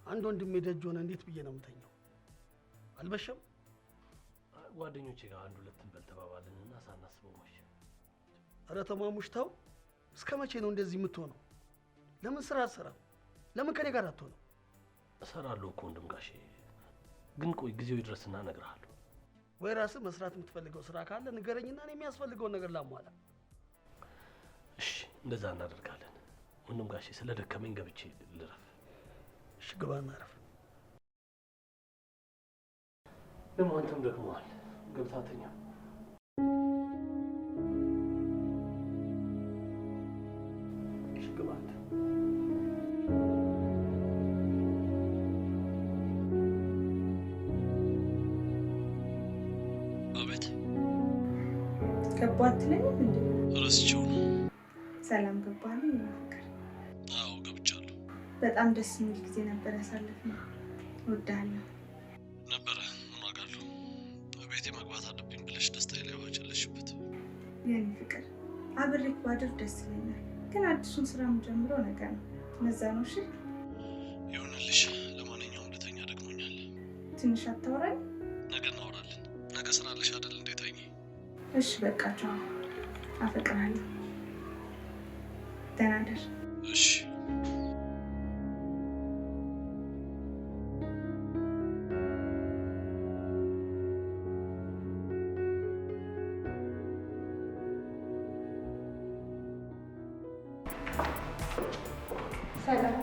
አንድ ወንድሜ ደጅ ሆነ እንዴት ብዬ ነው የምተኛው? አልበሸም ጓደኞቼ ጋር አንድ ሁለት እንበል ተባባልንና ሳናስበው መሸ። ኧረ ተማሙሽታው እስከ መቼ ነው እንደዚህ የምትሆነው? ለምን ስራ አትሰራም? ለምን ከኔ ጋር አትሆነው? እሰራለሁ እኮ ወንድም ጋሼ፣ ግን ቆይ ጊዜው ይድረስና እነግርሃለሁ። ወይ ራስህ መስራት የምትፈልገው ስራ ካለ ንገረኝና እኔ የሚያስፈልገውን ነገር ላሟላ። እሺ እንደዛ እናደርጋለን። ወንድም ጋሼ ስለደከመኝ ገብቼ ልረፍ። እሺ ግባና እረፍ። ደግሞ አንተም ደክመዋል፣ ገብታተኛ። እሺ ግባ አንተ። አቤት። ገባ አትለኝም እንዴ? ረስቼው ነው። ሰላም ገባልኝ ይናገር። አዎ ገብቻለሁ። በጣም ደስ የሚል ጊዜ ነበር ያሳለፍነው። እወድሃለሁ። ነበረ ምን ዋጋለሁ። በቤቴ መግባት አለብኝ ብለሽ ደስታዬ ላይ ዋጨለሽበት። የኔ ፍቅር አብሬክ ባድር ደስ ይለኛል፣ ግን አዲሱን ስራ የምጀምረው ነገር ነው። ለዛ ነው። እሺ ይሁንልሽ። ለማንኛውም ልተኛ ደክሞኛል። ትንሽ አታወራኝ? ነገ እናወራለን። ነገ ስራ አለሽ አይደል? እንዴት አይ? እሺ በቃ ቻው። አፈቅርሃለሁ። ደህና እደር። እሺ ሰላም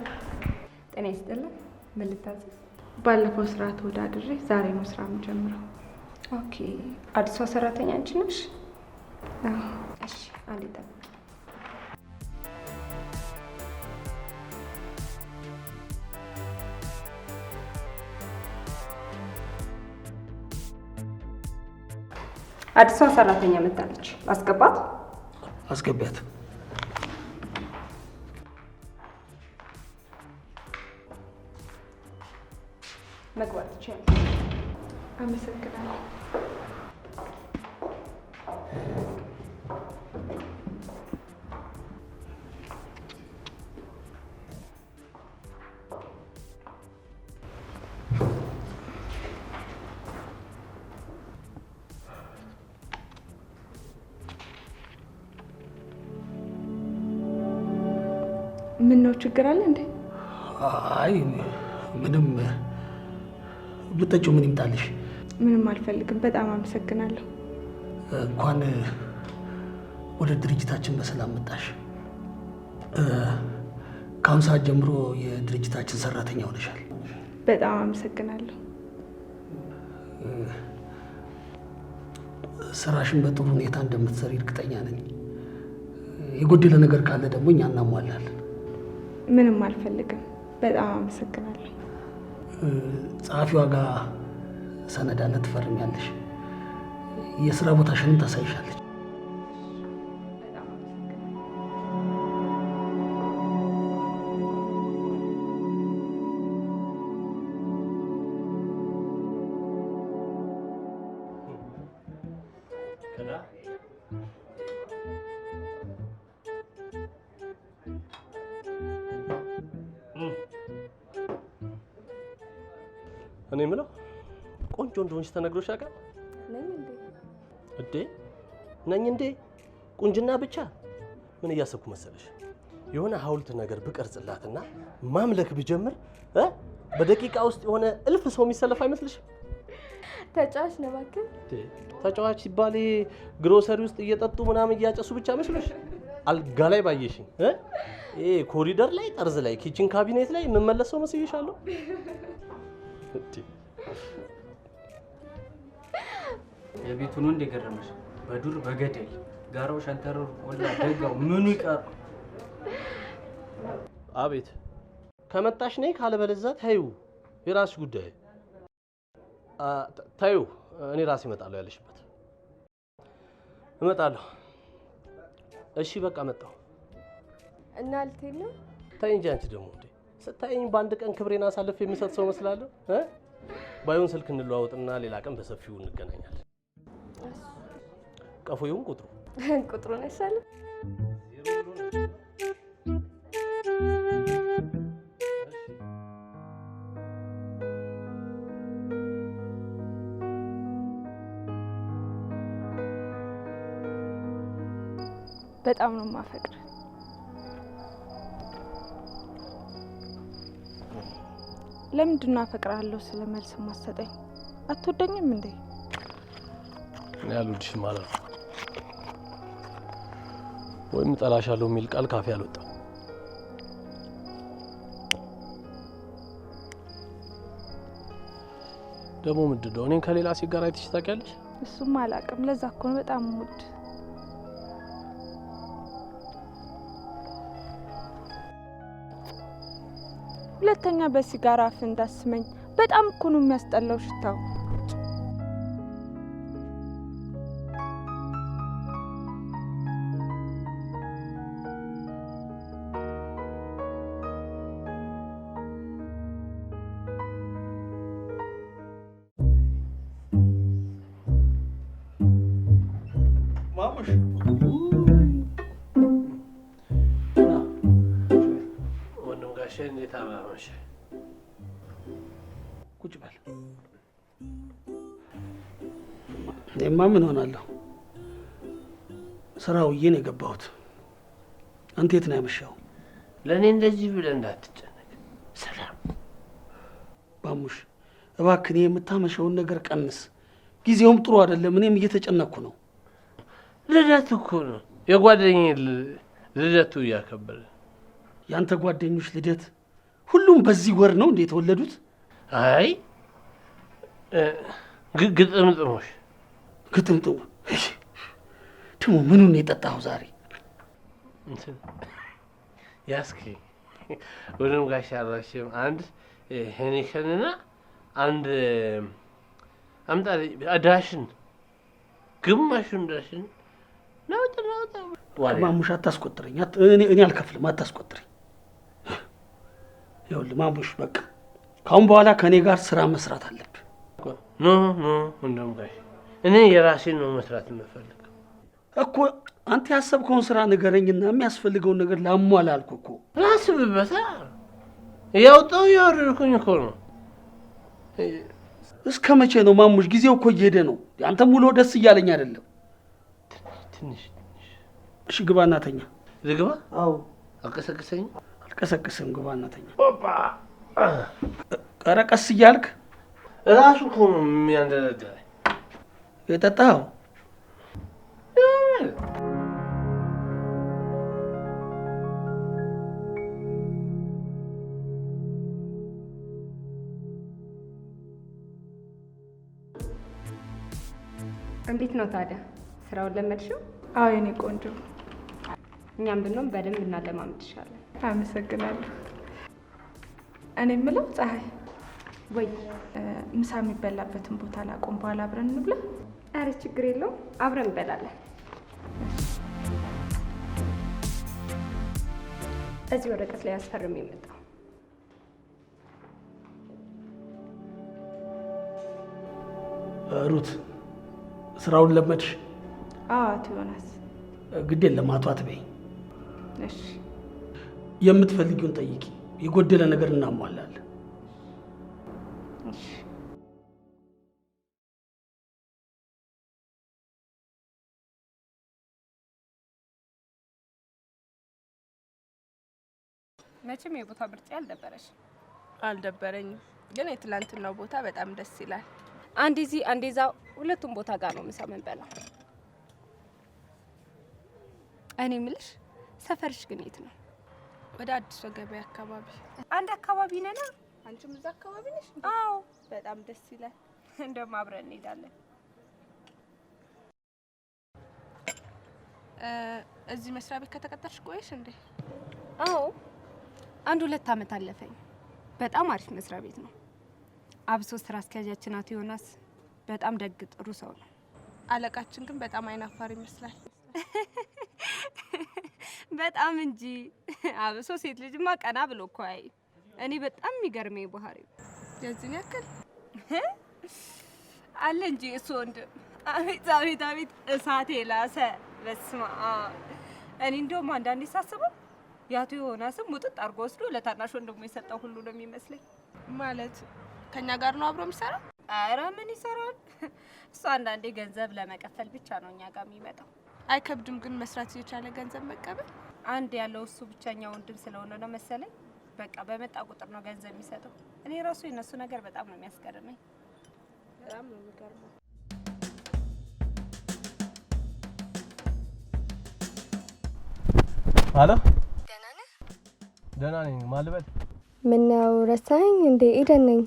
ጤና ይስጥልኝ። ምን ልታዘዝ? ባለፈው ስራ ተወዳድሬ ዛሬ ነው ስራ የምጀምረው። ኦኬ፣ አዲሷ ሰራተኛ አንቺ ነሽ? አዎ። እሺ፣ አንዴ ጠብቂ። አዲሷ ሰራተኛ መጣለች። አስገባት። አስገቢያት። መግባት ትችያለሽ። አመሰግናለሁ። ምን ነው ችግር አለ እንዴ? አይ ምንም። ብትጠጪው ምን ይምጣልሽ? ምንም አልፈልግም። በጣም አመሰግናለሁ። እንኳን ወደ ድርጅታችን በሰላም መጣሽ። ከአሁን ሰዓት ጀምሮ የድርጅታችን ሰራተኛ ሆነሻል። በጣም አመሰግናለሁ። ስራሽን በጥሩ ሁኔታ እንደምትሰሪ እርግጠኛ ነኝ። የጎደለ ነገር ካለ ደግሞ እኛ እናሟላለን። ምንም አልፈልግም። በጣም አመሰግናለሁ። ጸሐፊዋ ጋር ሰነድ አለ፣ ትፈርሚያለሽ። የስራ ቦታሽንም ታሳይሻለች። እኔ የምለው ቆንጆ እንደሆንሽ ተነግሮሽ ያውቃል? ነኝ እንዴ? እንዴ ነኝ እንዴ? ቁንጅና ብቻ ምን እያሰብኩ መሰለሽ? የሆነ ሐውልት ነገር ብቀርጽላትና ማምለክ ብጀምር በደቂቃ ውስጥ የሆነ እልፍ ሰው የሚሰለፍ አይመስልሽም? ተጫዋች ነው እባክህ። ተጫዋች ሲባል ግሮሰሪ ውስጥ እየጠጡ ምናምን እያጨሱ ብቻ መስሎሽ? አልጋ ላይ ባየሽኝ ይሄ ኮሪደር ላይ፣ ጠርዝ ላይ፣ ኪችን ካቢኔት ላይ የምመለስ ሰው መስዬሻለሁ? የቤቱ ነው እንደገረመሽ? በዱር በገደል ጋራው፣ ሸንተረሩ፣ ቆላ ደጋው ምኑ ይቀር? አቤት ከመጣሽ ነይ፣ ካለበለዚያ ታዩ የራስሽ ጉዳይ። ታዩ እኔ ራሴ እመጣለሁ። ያለሽበት እመጣለሁ። እሺ በቃ መጣሁ። እና ልትሄድ ነው? ተይ እንጂ አንቺ ደግሞ እንዴ ስታይኝ በአንድ ቀን ክብሬን አሳልፍ የምሰጥ ሰው መስላለሁ? ባይሆን ስልክ እንለዋወጥና ሌላ ቀን በሰፊው እንገናኛለን። ቀፎ ይሁን ቁጥሩን አይሻልም? በጣም ነው የማፈቅር። ለምንድን ነው አፈቅርሃለሁ ስለ መልስ ማሰጠኝ? አትወደኝም እንዴ? እኔ አልወድሽም ማለት ነው ወይም ጠላሻለሁ የሚል ቃል ካፌ አልወጣም። ደግሞ ምንድን ነው እኔን ከሌላ ሴት ጋር አይተሽ ታውቂያለሽ? እሱም አላውቅም። ለዛ እኮ ነው በጣም ሙድ። ሁለተኛ በሲጋራ አፍ እንዳስመኝ። በጣም እኮ ነው የሚያስጠላው ሽታው። ማሙሽ ወንድም ጋሼ እንዴት አመመሽ? ቁጭ በል። እኔማ ምን ሆናለሁ? ስራ ውዬ ነው የገባሁት። አንተ የት ነው ያመሻው? ለእኔ እንደዚህ ብለህ እንዳትጨነቅ። ሰላም ማሙሽ እባክህ የምታመሸውን ነገር ቀንስ። ጊዜውም ጥሩ አይደለም። እኔም እየተጨነቅኩ ነው። ልደቱ እኮ ነው የጓደኛዬ ልደቱ እያከበረ። ያንተ ጓደኞች ልደት ሁሉም በዚህ ወር ነው እንዴ የተወለዱት? አይ ግጥምጥሞሽ ግጥምጥሙ ደግሞ ምኑን የጠጣኸው ዛሬ? ያስኪ ወንድም ጋሼ አራሽም አንድ ሄኒከንና አንድ አምጣ ዳሽን ግማሹን ዳሽን ናውጥ ማሙሽ አታስቆጥረኝ። እኔ አልከፍልም፣ አታስቆጥረኝ። ይኸውልህ ማሙሽ በቃ ካሁን በኋላ ከእኔ ጋር ስራ መስራት አለብህ። ኖ ወንድም ጋሼ እኔ የራሴን ነው መስራት የምፈልገው እኮ። አንተ ያሰብከውን ስራ ንገረኝና የሚያስፈልገውን ነገር ላሟላ አልኩህ እኮ። ራስብበታ ያውጣው ያወረድኩኝ እኮ ነው። እስከ መቼ ነው ማሙሽ? ጊዜው እኮ እየሄደ ነው። አንተም ውሎ ደስ እያለኝ አይደለም። ትንሽ እሺ ግባ እና ተኛ። ልግባ? አዎ። አልቀሰቅሰኝም? አልቀሰቅስም። ግባ እና ተኛ። ኧረ ቀስ እያልክ። እራሱ እኮ ነው የሚያንደረድረኝ። የጠጣኸው? እንዴት ነው ታዲያ ስራውን ለመድሽው? አዎ የኔ ቆንጆ። እኛም ብንሆን በደንብ እናለማምድሻለን። አመሰግናለሁ። እኔ የምለው ፀሐይ፣ ወይ ምሳ የሚበላበትን ቦታ ላቆም፣ በኋላ አብረን እንብላ። ኧረ ችግር የለውም አብረን እንበላለን። እዚህ ወረቀት ላይ አስፈርም የመጣው ሩት ስራውን ለመድሽ? አዎ አቶ ዮናስ። ግድ የለም አቶ አትበይ። እሺ የምትፈልጊውን ጠይቂ፣ የጎደለ ነገር እናሟላለን። እሺ መቼም የቦታ ምርጫ አልደበረሽ? አልደበረኝም፣ ግን የትላንትናው ቦታ በጣም ደስ ይላል። አንዴ እዚህ አንዴ እዛ፣ ሁለቱም ቦታ ጋር ነው ምሳ የምንበላው። እኔ የምልሽ ሰፈርሽ ግን የት ነው? ወደ አዲስ ገበያ አካባቢ። አንድ አካባቢ ነና። አንቺም እዛ አካባቢ ነሽ? አዎ በጣም ደስ ይላል። እንደውም አብረን እንሄዳለን። እዚህ መስሪያ ቤት ከተቀጠርሽ ቆየሽ እንዴ? አዎ 1-2 አመት አለፈኝ። በጣም አሪፍ መስሪያ ቤት ነው። አብሶ ስራ አስኪያጃችን አቶ ዮናስ በጣም ደግ ጥሩ ሰው ነው። አለቃችን ግን በጣም አይናፋር ይመስላል። በጣም እንጂ። አብሶ ሴት ልጅማ ቀና ብሎ እኮ አይ። እኔ በጣም የሚገርመኝ ባህሪው የዚህን ያክል አለ እንጂ እሱ ወንድ። አቤት አቤት አቤት እሳት የላሰ በስማ። እኔ እንደውም አንዳንዴ ሳስበው የአቶ ዮናስም ሙጥጥ አድርጎ ወስዶ ለታናሽ ወንድሙ የሰጠው ሁሉ ነው የሚመስለኝ። ማለት ከኛ ጋር ነው አብሮ የሚሰራው? ኧረ ምን ይሰራል እሱ። አንዳንዴ ገንዘብ ለመቀፈል ብቻ ነው እኛ ጋር የሚመጣው። አይከብድም ግን መስራት የቻለ ገንዘብ መቀበል። አንድ ያለው እሱ ብቻኛ ወንድም ስለሆነ ነው መሰለኝ። በቃ በመጣ ቁጥር ነው ገንዘብ የሚሰጠው። እኔ ራሱ የነሱ ነገር በጣም ነው የሚያስገርመኝ። በጣም ነው የሚገርመው። አሎ ደህና ነህ? ደህና ነኝ። ማልበል ምነው ረሳኸኝ እንዴ? ኤደን ነኝ።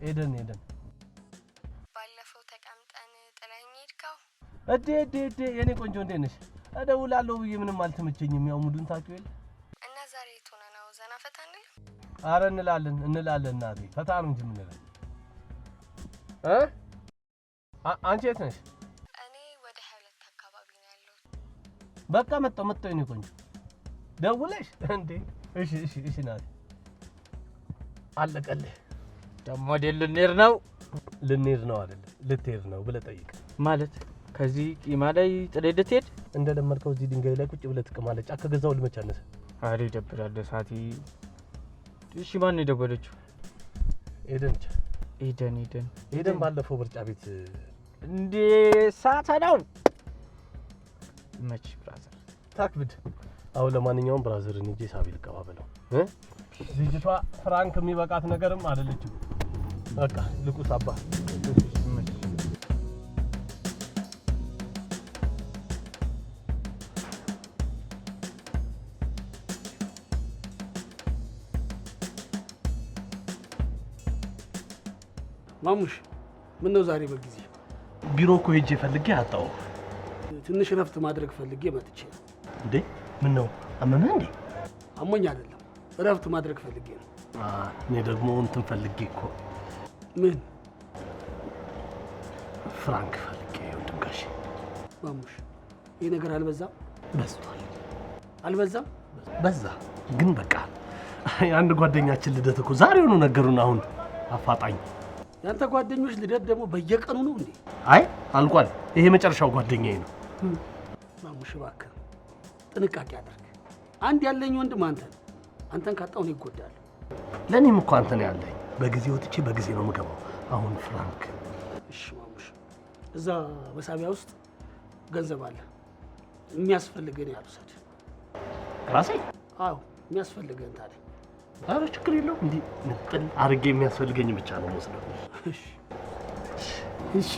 ኤደን ባለፈው ተቀምጠን ጥለኸኝ ሄድከው። እዴ የኔ ቆንጆ እንዴት ነሽ? እደውላለሁ ብዬ ምንም አልተመቸኝም። ያው ሙዱን ታውቂው የለ እና ዛሬ የት ሆነህ ነው? ዘና ፈታ እንል? አረ እንላለን እናቴ። ፈታ ነው እንጂ የምንለው አንቺ የት ነሽ? እኔ ወደ 22 አካባቢ ነው ያለሁት። በቃ መጣሁ የኔ ቆንጆ። ደውለሽ እንዴ? እሺ ናት። አለቀልህ። ደግሞ ልንሄድ ነው? ልንሄድ ነው አይደለም ልትሄድ ነው ብለህ ጠይቅ። ማለት ከዚህ ቂማ ላይ ጥሬ ልትሄድ? እንደለመድከው እዚህ ድንጋይ ላይ ቁጭ ብለህ ትቅማለህ። ጫካ ገዛው ልመቻነስ። አሬ ይደብራል ሳቲ። እሺ ማን ነው የደወለችው? ኤደን ባለፈው ምርጫ ቤት እንዴ ሳታ ነው መች ብራዘር ታክብድ። አሁን ለማንኛውም ብራዘርን እንጂ ሳቢ ልቀባበለው ልጅቷ ፍራንክ የሚበቃት ነገርም አይደለችም። በቃ ልቁስ አባ ማሙሽ ምን ነው ዛሬ በጊዜ? ቢሮ እኮ ሄጄ ፈልጌ አጣሁ። ትንሽ ረፍት ማድረግ ፈልጌ መጥቼ። እንዴ ምን ነው አመመህ እንዴ? አሞኝ አይደለም ረፍት ማድረግ ፈልጌ ነው። እኔ ደግሞ እንትን ፈልጌ እኮ። ምን? ፍራንክ ፈልጌ ወንድም ጋሼ። ማሙሽ ይሄ ነገር አልበዛም? በዝቷል። አልበዛም? በዛ ግን በቃ አንድ ጓደኛችን ልደት እኮ ዛሬውኑ ነገሩን። አሁን አፋጣኝ። ያንተ ጓደኞች ልደት ደግሞ በየቀኑ ነው እንዴ? አይ አልቋል። ይሄ መጨረሻው ጓደኛዬ ነው። ማሙሽ እባክህ ጥንቃቄ አድርግ። አንድ ያለኝ ወንድም አንተን ካጣሁ ነው ይጎዳል። ለኔም እኮ አንተ ነው ያለኝ። በጊዜ ወጥቼ በጊዜ ነው የምገባው። አሁን ፍራንክ። እሺ ማሙሽ፣ እዛ መሳቢያ ውስጥ ገንዘብ አለ። የሚያስፈልገን ያልውሰድ። ራሴ? አዎ የሚያስፈልገን ታዲያ። ኧረ ችግር የለውም። እንዲህ ንጥል አድርጌ የሚያስፈልገኝ ብቻ ነው የምወስደው። እሺ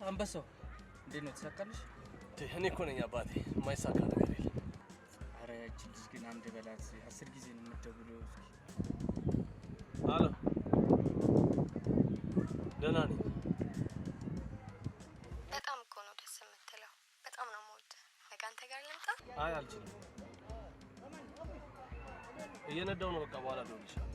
አንበሳው እንዴት ነው ተሳካልሽ? እኔ እኮ ነኝ አባቴ። የማይሳካ ነገር የለም። ኧረ ያቺ ልጅ ግን አንድ በላት 10 ጊዜ ነው የምትደውለው። አሎ ደህና ነኝ። በጣም እኮ ነው ደስ የምትለው። በጣም ነው የምወድህ። ነገ አንተ ጋር ልምጣ? አይ አልችልም። እየነዳሁ ነው። በቃ በኋላ እደውልልሻለሁ።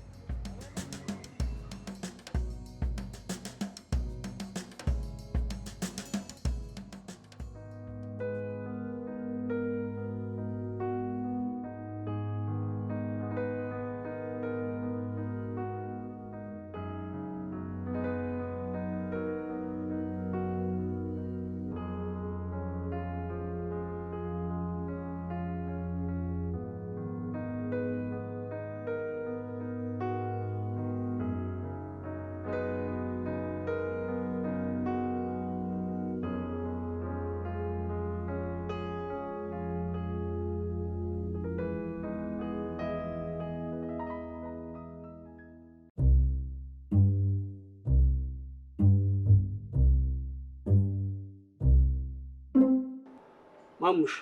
ማሙሽ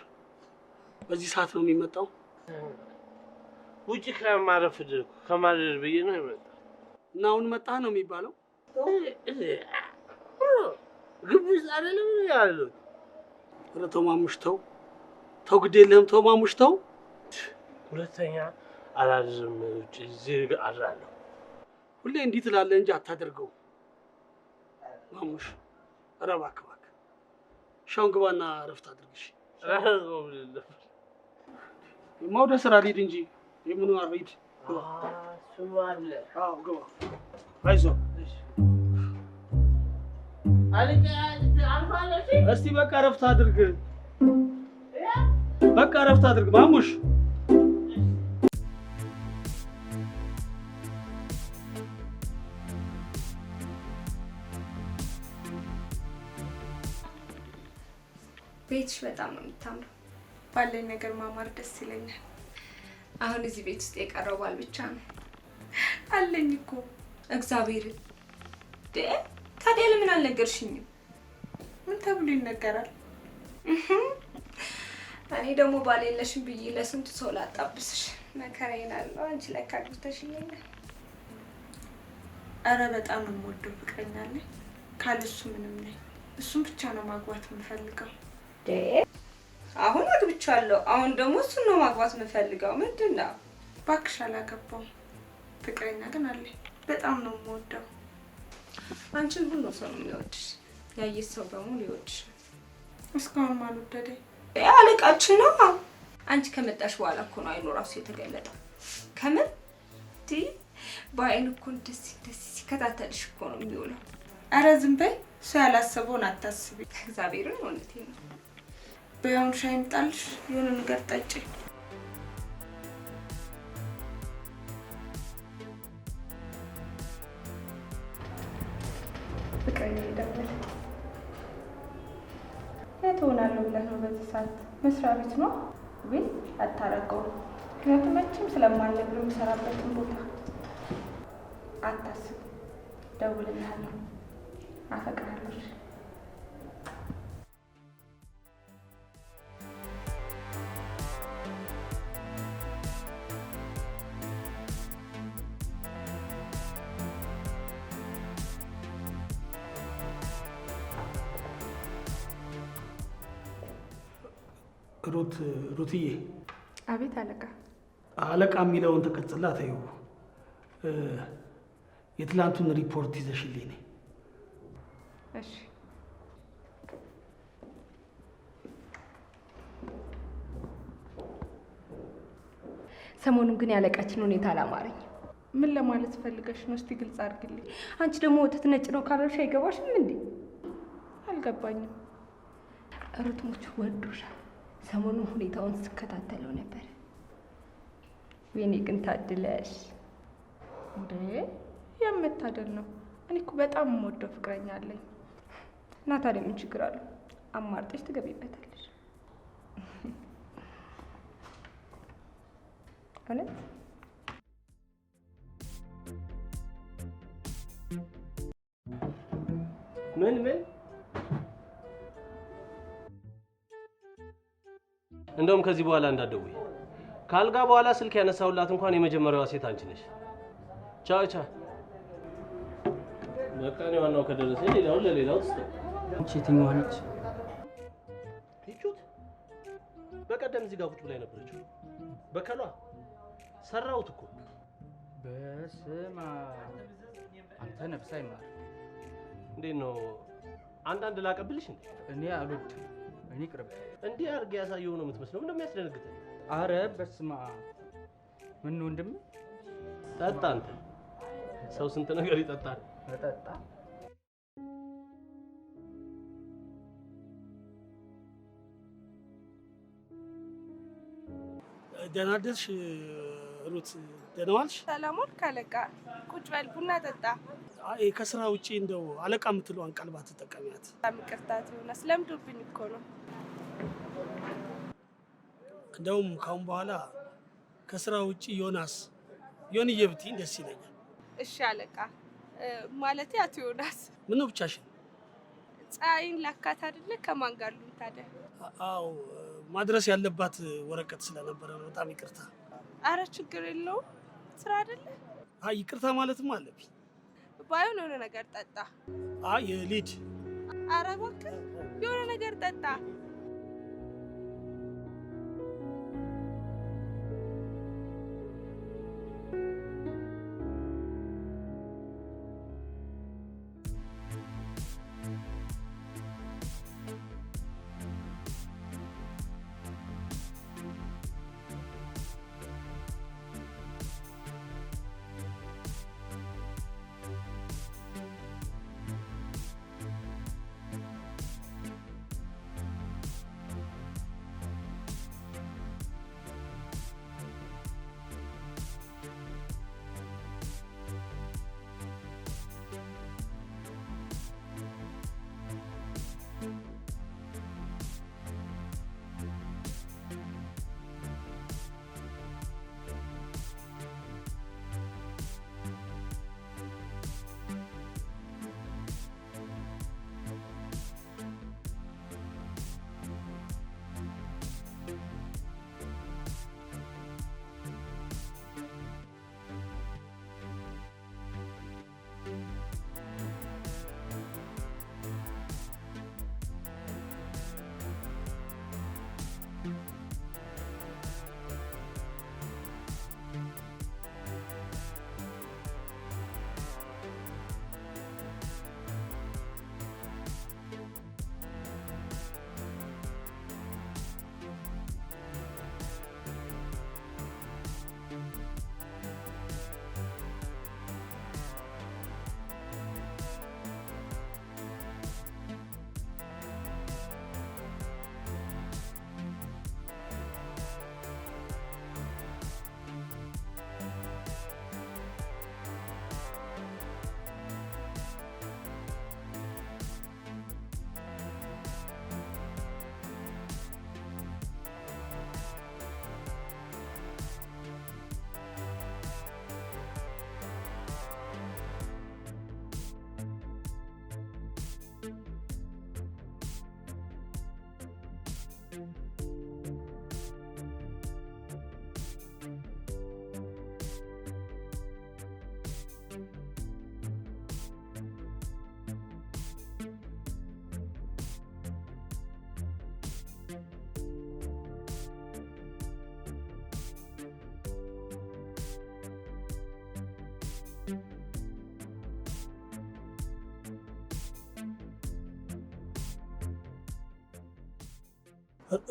በዚህ ሰዓት ነው የሚመጣው? ውጪ ከማረፍ ብዬ ነው የመጣው። እና አሁን መጣህ ነው የሚባለው? ግብስ አይደለም ያለው። ኧረ ተው ማሙሽ ተው። ተው ግድ የለህም ተው ማሙሽ ተው። ሁለተኛ አላድርም። ውጪ እዚህ አድራለሁ። ሁሌ እንዲህ ትላለህ እንጂ አታደርገው ማሙሽ። ኧረ እባክህ እባክህ። ሻውን ግባና እረፍት አድርግሽ። ወደ ስራ ልሂድ እንጂ የምኑ አልሂድ። ስማለ አዎ ግባ። አይዞህ እስቲ በቃ እረፍት አድርግ። በቃ እረፍት አድርግ ማሙሽ። ቤትሽ በጣም ነው የምታምረው። ባለኝ ነገር ማማር ደስ ይለኛል። አሁን እዚህ ቤት ውስጥ የቀረው ባል ብቻ ነው አለኝ እኮ እግዚአብሔርን። ታዲያ ለምን አልነገርሽኝም? ምን ተብሎ ይነገራል? እኔ ደግሞ ባል የለሽም ብዬ ለስንቱ ሰው ላጣብስሽ መከራዬን አለው። አንቺ ላይ ካግብተሽኛል። አረ በጣም የምወደው ፍቅረኛ አለኝ። ካለሱ ምንም ነኝ። እሱን ብቻ ነው ማግባት የምፈልገው። አሁን አግብቻለሁ። አሁን ደግሞ እሱን ነው ማግባት የምፈልገው። ምንድን ነው? እባክሽ አላገባውም። ፍቅረኛ ግን አለኝ። በጣም ነው የምወደው። አንቺን ሁሉ ሰው ነው የሚወድሽ። ያየሽ ሰው በሙሉ ይወድሽ። እስካሁን አልወደደኝ። አለቃችን ነው። አንቺ ከመጣሽ በኋላ እኮ ነው አይኑ ራሱ የተገለጠው። ከምን በአይኑ እኮ ደስ ሲከታተልሽ እኮ ነው የሚውለው። አረ ዝም በይ። ሰው ያላሰበውን አታስቢ። እግዚአብሔርን እውነቴን ነው። በያውን ሻይ ይምጣልሽ። የሆነ ነገር ጠጪ። ፍቅረኛ ይደውል። የት ሆናለሁ ብለህ ነው በዚህ ሰዓት? መስሪያ ቤት ነው ወይ? አታረገውም። ምክንያቱም መቼም ስለማልነግርህ የምሰራበትን ቦታ አታስብ። ደውልልሃለሁ። አፈቅርሃለሁ። ሩትዬ። አቤት አለቃ። አለቃ የሚለውን ተቀጽላ ተይው። የትላንቱን ሪፖርት ይዘሽልኝ ነይ። እሺ። ሰሞኑን ግን ያለቃችን ሁኔታ አላማረኝ። ምን ለማለት ፈልገሽ ነው? እስቲ ግልጽ አድርግልኝ። አንቺ ደግሞ ወተት ነጭ ነው ካላልሽ አይገባሽም እንዴ? አልገባኝም። ሩትሞች ወዶሻል። ሰሞኑን ሁኔታውን ስከታተለው ነበር። ወይኔ ግን ታድለሽ። እንዴ የምታደል ነው። እኔ እኮ በጣም የምወደው ፍቅረኛ አለኝ። እና ታዲያ ምን ችግር አለው? አማርጠሽ ትገቢበታለሽ። እውነት ምን እንደውም ከዚህ በኋላ እንዳትደውይ። ካልጋ በኋላ ስልክ ያነሳውላት እንኳን የመጀመሪያዋ ሴት አንቺ ነሽ። ቻው ቻው። በቃ ነው ዋናው ከደረሰ ሌላው ለሌላው ትስጥ። አንቺ የትኛዋ ነች? ይቹት በቀደም እዚህ ጋር ቁጭ ብላ ነበረችው። በከሏ ሰራውት እኮ። በስማ አንተ ነፍስ አይማር። እንዴት ነው አንዳንድ ላቀብልሽ እንዴ? እኔ አልወድም። እኔ ቅርብ እንዲህ አድርጌ ያሳየው ነው የምትመስለው። ምን እንደሚያስደነግጥ። አረ በስማ ምን ወንድም ጠጣ። አንተ ሰው ስንት ነገር ይጠጣል። መጠጣ ደህና አደርሽ ሩት? ደህና ዋልሽ? ሰላም ዋልክ አለቃ። ቁጭ በል ቡና ጠጣ። አይ ከስራ ውጪ እንደው አለቃ የምትለዋን ቃል ባትጠቀሚያት። ይቅርታት ሆነስ ለምዶብኝ እኮ ነው። እንደውም ካሁን በኋላ ከስራ ውጪ ዮንዬ ብትይኝ ደስ ይለኛል። እሺ አለቃ። ማለቴ አቶ ዮናስ። ምነው ብቻሽን? ፀሐይን ላካት አይደለ? ከማን ጋር ልሁን ታዲያ? አዎ ማድረስ ያለባት ወረቀት ስለነበረ ነው። በጣም ይቅርታ። አረ ችግር የለውም። ስራ አይደለ? አይ ይቅርታ ማለትም አለብኝ። ባይሆን የሆነ ነገር ጠጣ። አይ ሊድ። አረ እባክህ የሆነ ነገር ጠጣ።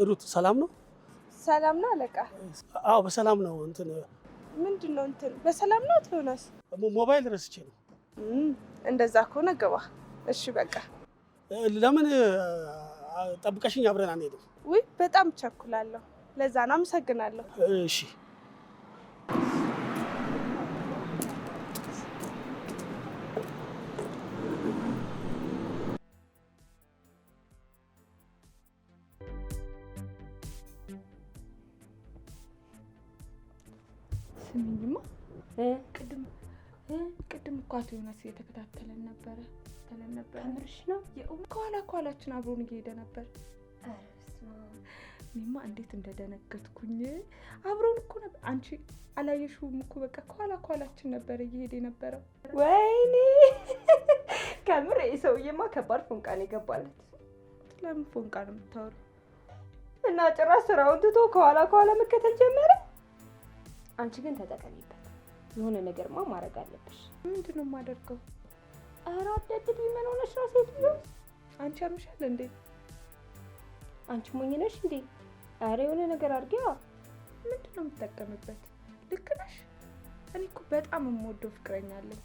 ሩት ሰላም ነው? ሰላም ነው አለቃ? አዎ በሰላም ነው። እንትን ምንድን ነው እንትን በሰላም ነው ትሆናስ? ሞባይል ረስቼ ነው። እንደዛ ከሆነ ግባ። እሺ በቃ ለምን ጠብቀሽኝ አብረን አንሄድም? ውይ በጣም ቸኩላለሁ። ለዛ ነው። አመሰግናለሁ። እሺ ስሚኝማ ቅድም እኮ አቶ ዮናስ እየተከታተለን ነበረ። ከምርሽ ነው? ከኋላችን አብሮን እየሄደ ነበር። እኔማ እንዴት እንደደነገጥኩኝ። አብሮን እኮ ነበር። አንቺ አላየሽውም እኮ በቃ ከኋላችን ነበር እየሄደ የነበረው። ወይኔ ከምር ሰውዬማ ከባድ ፎንቃ ነው የገባለት። ለምን ፎንቃ ነው የምታወሪው? እና ጭራሽ ስራውን ትቶ ከኋላ መከተል ጀመረ። አንቺ ግን ተጠቀሚበት። የሆነ ነገርማ ማድረግ አለብሽ። ምንድን ነው የማደርገው? ኧረ አትደድቢ። ምን ሆነሽ ነው ሴትዮ? አንቺ ያምሻል እንዴ? አንቺ ሞኝ ነሽ እንዴ? ኧረ የሆነ ነገር አድርጊያ። ምንድን ነው የምትጠቀምበት? ልክ ነሽ። እኔ እኮ በጣም የምወደው ፍቅረኛ አለኝ።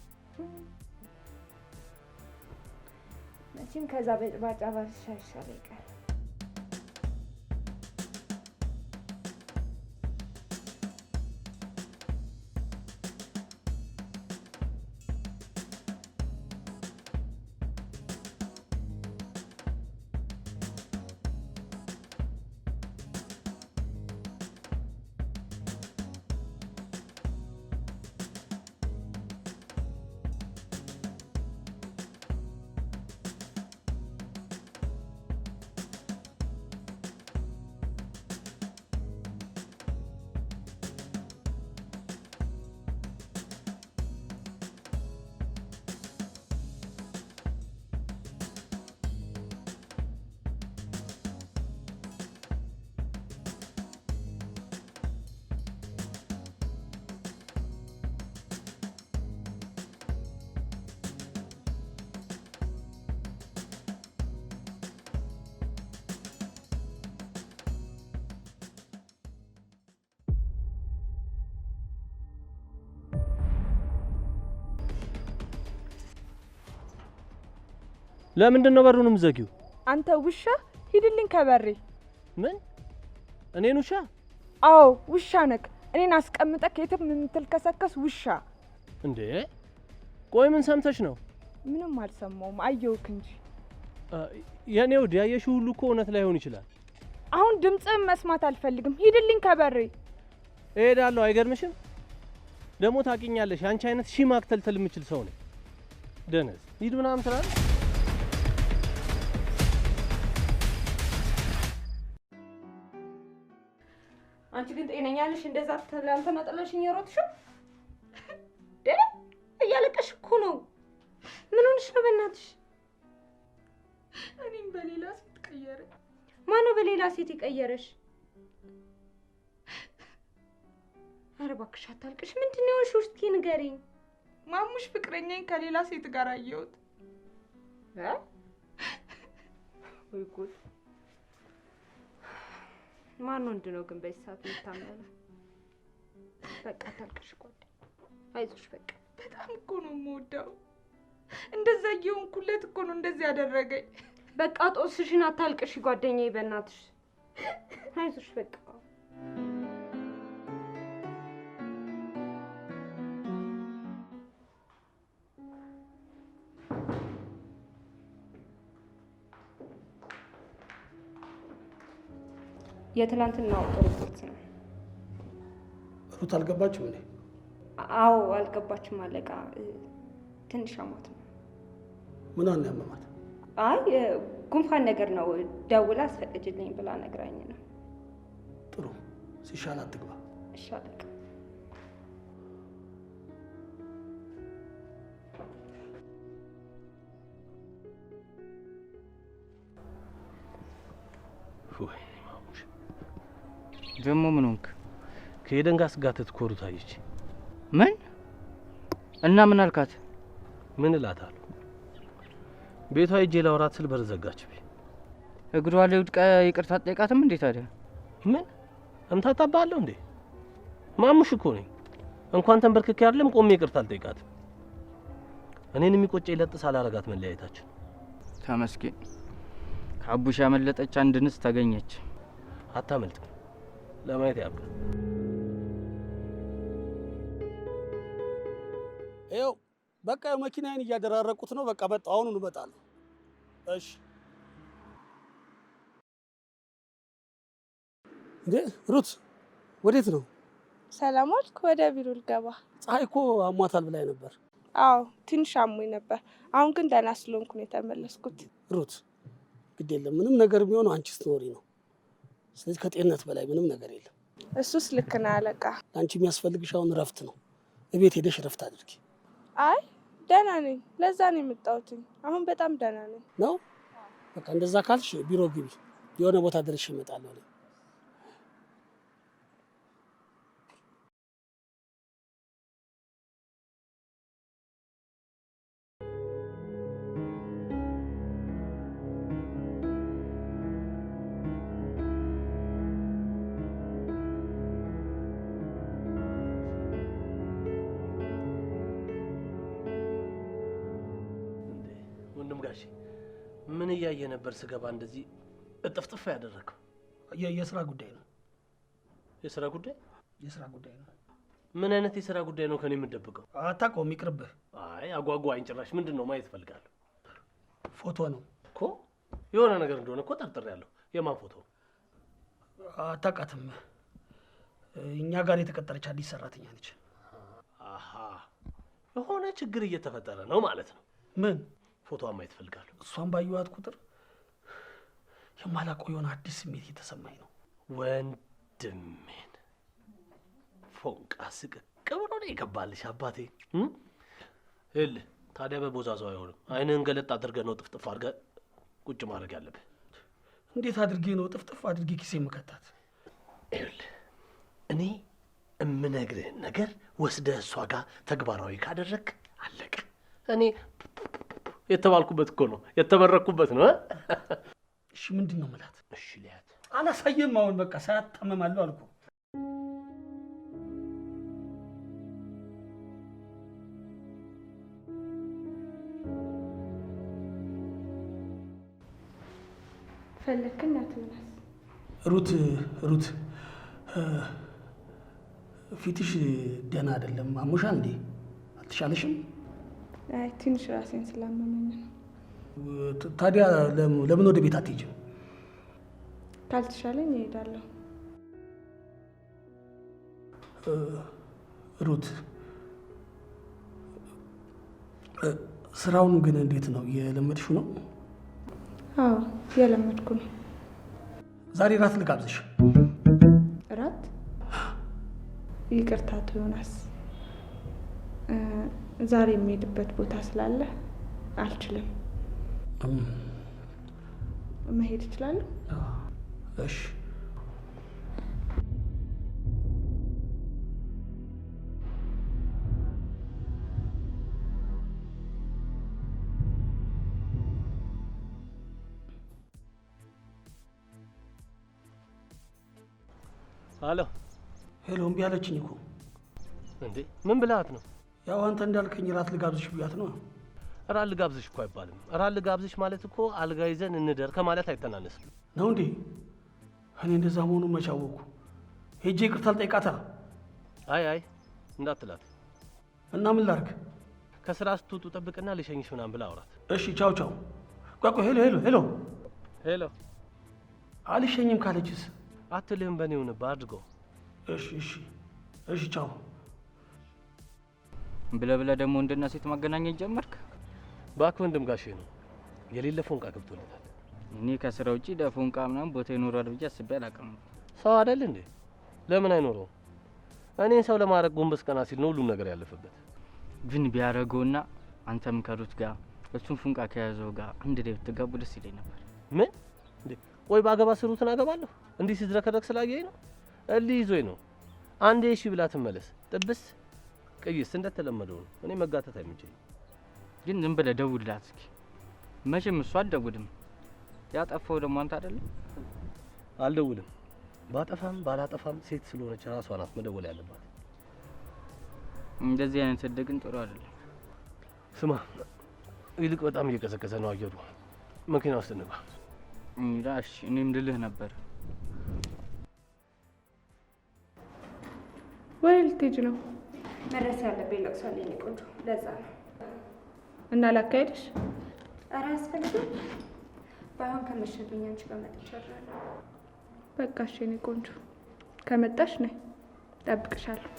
መቼም ከዛ በጭባጫ ባልሽ አይሻል ይቀር። ለምንድን ነው በሩንም ዘጊው? አንተ ውሻ ሂድልኝ ከበሬ። ምን? እኔን ውሻ? አዎ ውሻ ነክ። እኔን አስቀምጠክ የትም የምትልከሰከስ ውሻ እንዴ! ቆይ ምን ሰምተሽ ነው? ምንም አልሰማውም፣ አየውክ እንጂ። የኔ ውድ ያየሽው ሁሉ እኮ እውነት ላይሆን ይችላል። አሁን ድምጽህን መስማት አልፈልግም። ሂድልኝ ከበሬ። እሄዳለሁ። አይገርምሽም? ደግሞ ታውቂኛለሽ፣ አንቺ አይነት ሺህ ማክተልተል የምችል ሰው ነኝ። ደነዝ ሂድ ምናምን ትላለች። አንቺ ግን ጤነኛ ነሽ? እንደዛ ተላልተነጠለሽኝ የሮጥሽው እያለቀሽ እኮ ነው። ምን ሆነሽ ነው በእናትሽ? እኔም በሌላ ሴት ቀየረ። ማነው በሌላ ሴት የቀየረሽ? ኧረ እባክሽ አታልቅሽ። ምንድን ነው የሆንሽው? እስኪ ንገሪኝ። ማሙሽ ፍቅረኛዬን ከሌላ ሴት ጋር አየሁት። ወይ ጉድ! ማን ወንድ ነው ግን በዚህ ሰዓት የምታመነው? በቃ አታልቅሽ ጓደኛዬ፣ አይዞሽ በቃ። በጣም እኮ ነው የምወደው። እንደዛ እየሆንኩለት እኮ ነው እንደዚህ ያደረገኝ። በቃ ጦስሽን አታልቅሽ ጓደኛዬ፣ በእናትሽ አይዞሽ በቃ። የትላንትናው ሪፖርት ነው። ሩት አልገባችም እንዴ? አዎ አልገባችም አለቃ። ትንሽ አሟት ነው። ምኗን ያመማት? አይ ጉንፋን ነገር ነው። ደውላ አስፈቅጅልኝ ብላ ነግራኝ ነው። ጥሩ ሲሻላት ትግባ። እሺ አለቃ። ደግሞ ምን ሆንክ? ከሄደን ጋር ስጋተት ኮሩ ታየች። ምን እና ምን አልካት? ምን እላታለሁ? ቤቷ ሄጄ ላውራት ስል በር ዘጋችብኝ። እግሯ ላይ ውድቃ ይቅርታ አትጠይቃትም እንዴ ታዲያ? ምን እምታታባለሁ እንዴ? ማሙሽ እኮ ነኝ። እንኳን ተንበርክኬ አይደለም ቆሜ ይቅርታ አልጠይቃትም። እኔን የሚቆጨኝ ለጥስ አላረጋት መለያየታችን። ተመስገን ከአቡሽ ያመለጠች አንድ ንስ ተገኘች። አታመልጥም። ለማየት ያብቃ። ይኸው በቃ መኪናዬን እያደራረቁት ነው። በቃ በጣ አሁን እንመጣለን። እሺ እንዴ ሩት ወዴት ነው? ሰላም አልክ? ወደ ቢሮ ልገባ። ፀሐይ እኮ አሟታል ብላኝ ነበር። አዎ ትንሽ አሞኝ ነበር። አሁን ግን ደህና ስለሆንኩ ነው የተመለስኩት። ሩት ግድ የለም ምንም ነገር ቢሆን አንቺ ስትኖሪ ነው። ስለዚህ ከጤንነት በላይ ምንም ነገር የለም። እሱስ ልክ ነህ አለቃ። ለአንቺ የሚያስፈልግሽ አሁን እረፍት ነው። እቤት ሄደሽ እረፍት አድርጊ። አይ ደህና ነኝ። ለዛ ነው የመጣሁት። አሁን በጣም ደህና ነኝ። ነው በቃ እንደዛ ካልሽ ቢሮ ግቢ። የሆነ ቦታ ደርሼ እመጣለሁ። ጋሽ ምን እያየ ነበር ስገባ እንደዚህ እጥፍጥፍ ያደረገው? የስራ ጉዳይ ነው። የስራ ጉዳይ? የስራ ጉዳይ ነው። ምን አይነት የስራ ጉዳይ ነው ከኔ የምትደብቀው? አታውቀውም፣ ይቅርብህ። አይ አጓጓኝ ጭራሽ። ምንድን ነው? ማየት እፈልጋለሁ። ፎቶ ነው እኮ የሆነ ነገር እንደሆነ እኮ ጠርጥሬያለሁ። የማን ፎቶ? አታውቃትም? እኛ ጋር የተቀጠረች አዲስ ሰራተኛ ነች። አሃ የሆነ ችግር እየተፈጠረ ነው ማለት ነው። ምን? ፎቶዋን ማየት እፈልጋለሁ። እሷን ባየኋት ቁጥር የማላውቀው የሆነ አዲስ ስሜት እየተሰማኝ ነው። ወንድሜን ፎንቃ ስቅቅ ብሎ ነው የገባልሽ አባቴ። ይኸውልህ ታዲያ በቦዛዛው አይሆንም። አይንህን ገለጥ አድርገህ ነው ጥፍጥፍ አድርገህ ቁጭ ማድረግ ያለብህ። እንዴት አድርጌ ነው ጥፍጥፍ አድርጌ ኪሴ የምከታት? ይኸውልህ እኔ የምነግርህን ነገር ወስደህ እሷ ጋር ተግባራዊ ካደረግ አለቀ። እኔ የተባልኩበት እኮ ነው የተመረኩበት ነው። እሺ ምንድን ነው የምላት? እሺ ሊያት አላሳየም። አሁን በቃ ሳያታመማለሁ አልኩ። ፈለክን ያትሆናል። ሩት ፊትሽ ደህና አይደለም። አሞሻል እንዴ? አልተሻለሽም? አይ ትንሽ ራሴን ስላመመኝ ነው። ታዲያ ለምን ወደ ቤት አትሄጂም? ካልተሻለኝ እሄዳለሁ። ሩት ስራውን ግን እንዴት ነው የለመድሽው ነው? አዎ የለመድኩ ነው። ዛሬ ራት ልጋብዝሽ። ራት? ይቅርታ ዮናስ፣ ዛሬ የሚሄድበት ቦታ ስላለ አልችልም። መሄድ እችላለሁ? እሺ። አሎ። ሄሎ። እምቢ አለችኝ እኮ። እንዴ ምን ብላት ነው? ያው አንተ እንዳልከኝ ራት ልጋብዝሽ ብያት ነው። ራት ልጋብዝሽ እኮ አይባልም። ራት ልጋብዝሽ ማለት እኮ አልጋ ይዘን እንደር ከማለት አይተናነስም ነው እንዴ? እኔ እንደዛ መሆኑን መች አወኩ? ሄጄ ይቅርታ ልጠይቃታ? አይ እንዳትላት። እና ምን ላድርግ? ከስራ ስትወጡ ጠብቅና ልሸኝሽ ምናምን ብላ አውራት። እሺ ቻው ቻው። ቆይ ሄሎ። አልሸኝም ካለችስ? አትልህም በኔ ሆነብህ አድርገው። እሺ ቻው። ብለህ ደግሞ ወንድና ሴት ማገናኘት ጀመርክ? እባክህ ወንድም ጋሼ ነው የሌለ ፎንቃ ገብቶለታል። እኔ ከስራ ውጪ ለፎንቃ ምናምን ቦታ ይኖራል ብዬ አስቤ አላውቅም። ሰው አይደል እንዴ? ለምን አይኖረውም? እኔን ሰው ለማድረግ ጎንበስ ቀና ሲል ነው ሁሉም ነገር ያለፈበት። ግን ቢያደርገውና አንተም ከሩት ጋር እሱም ፎንቃ ከያዘው ጋር አንድ ላይ ብትጋቡ ደስ ይለኝ ነበር። ምን እንዴ? ወይ ባገባ ስሩትን አገባለሁ እንዲህ ሲዝረከረክ ስላየኝ ነው። እልህ ይዞኝ ነው። አንዴ እሺ ብላ ትመለስ። ጥብስ ቅይስ እንደተለመደው ነው። እኔ መጋተት አይመቸኝም። ግን ዝም ብለህ ደውልላት እስኪ። መቼም እሷ አትደውልም። ያጠፋው ደግሞ አንተ አይደለም? አልደውልም። ባጠፋም ባላጠፋም ሴት ስለሆነች ራሷ ናት መደወል ያለባት። እንደዚህ አይነት እድግን ጥሩ አይደለም። ስማ፣ ይልቅ በጣም እየቀዘቀዘ ነው አየሩ። መኪና ውስጥ እንግባ። እሺ፣ እኔም ልልህ ነበር። ወሬ ልትሄጂ ነው? መድረስ ያለብኝ ለቅሶ አለኝ የኔ ቆንጆ፣ ለዛ ነው። እና ላካሄድሽ? ኧረ አያስፈልግም። ባይሆን ከመሸብኝ አንቺ ጋር መጥቼ አድራለሁ። በቃ እሺ የኔ ቆንጆ፣ ከመጣሽ ነይ፣ እጠብቅሻለሁ።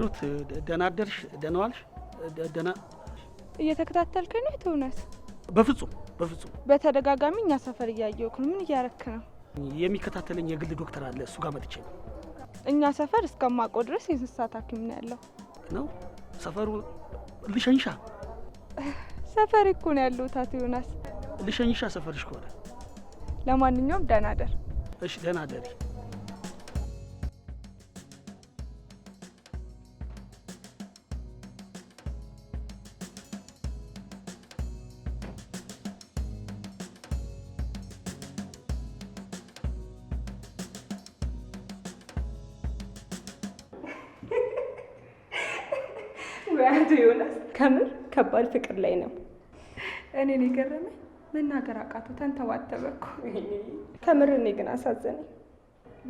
ሩት ደህና አደርሽ? ደህና ዋልሽ? ደህና እየተከታተልከኝ ነው ዮናስ? በፍጹም በፍጹም። በተደጋጋሚ እኛ ሰፈር እያየሁህ ነው። ምን እያረክ ነው? የሚከታተለኝ የግል ዶክተር አለ፣ እሱ ጋር መጥቼ ነው። እኛ ሰፈር እስከማውቀው ድረስ የእንስሳት ሐኪም ነው ያለው። ነው ሰፈሩ? ልሸኝሻ? ሰፈር እኮ ነው ያለው አቶ ዮናስ። ልሸኝሻ ሰፈርሽ ከሆነ። ለማንኛውም ደህና አደር። እሺ ደህና አደሪ። አቶ ዮናስ ከምር ከባድ ፍቅር ላይ ነው። እኔን የገረመኝ መናገር አቃተው፣ ተንተባተበ እኮ። ከምር እኔ ግን አሳዘነኝ።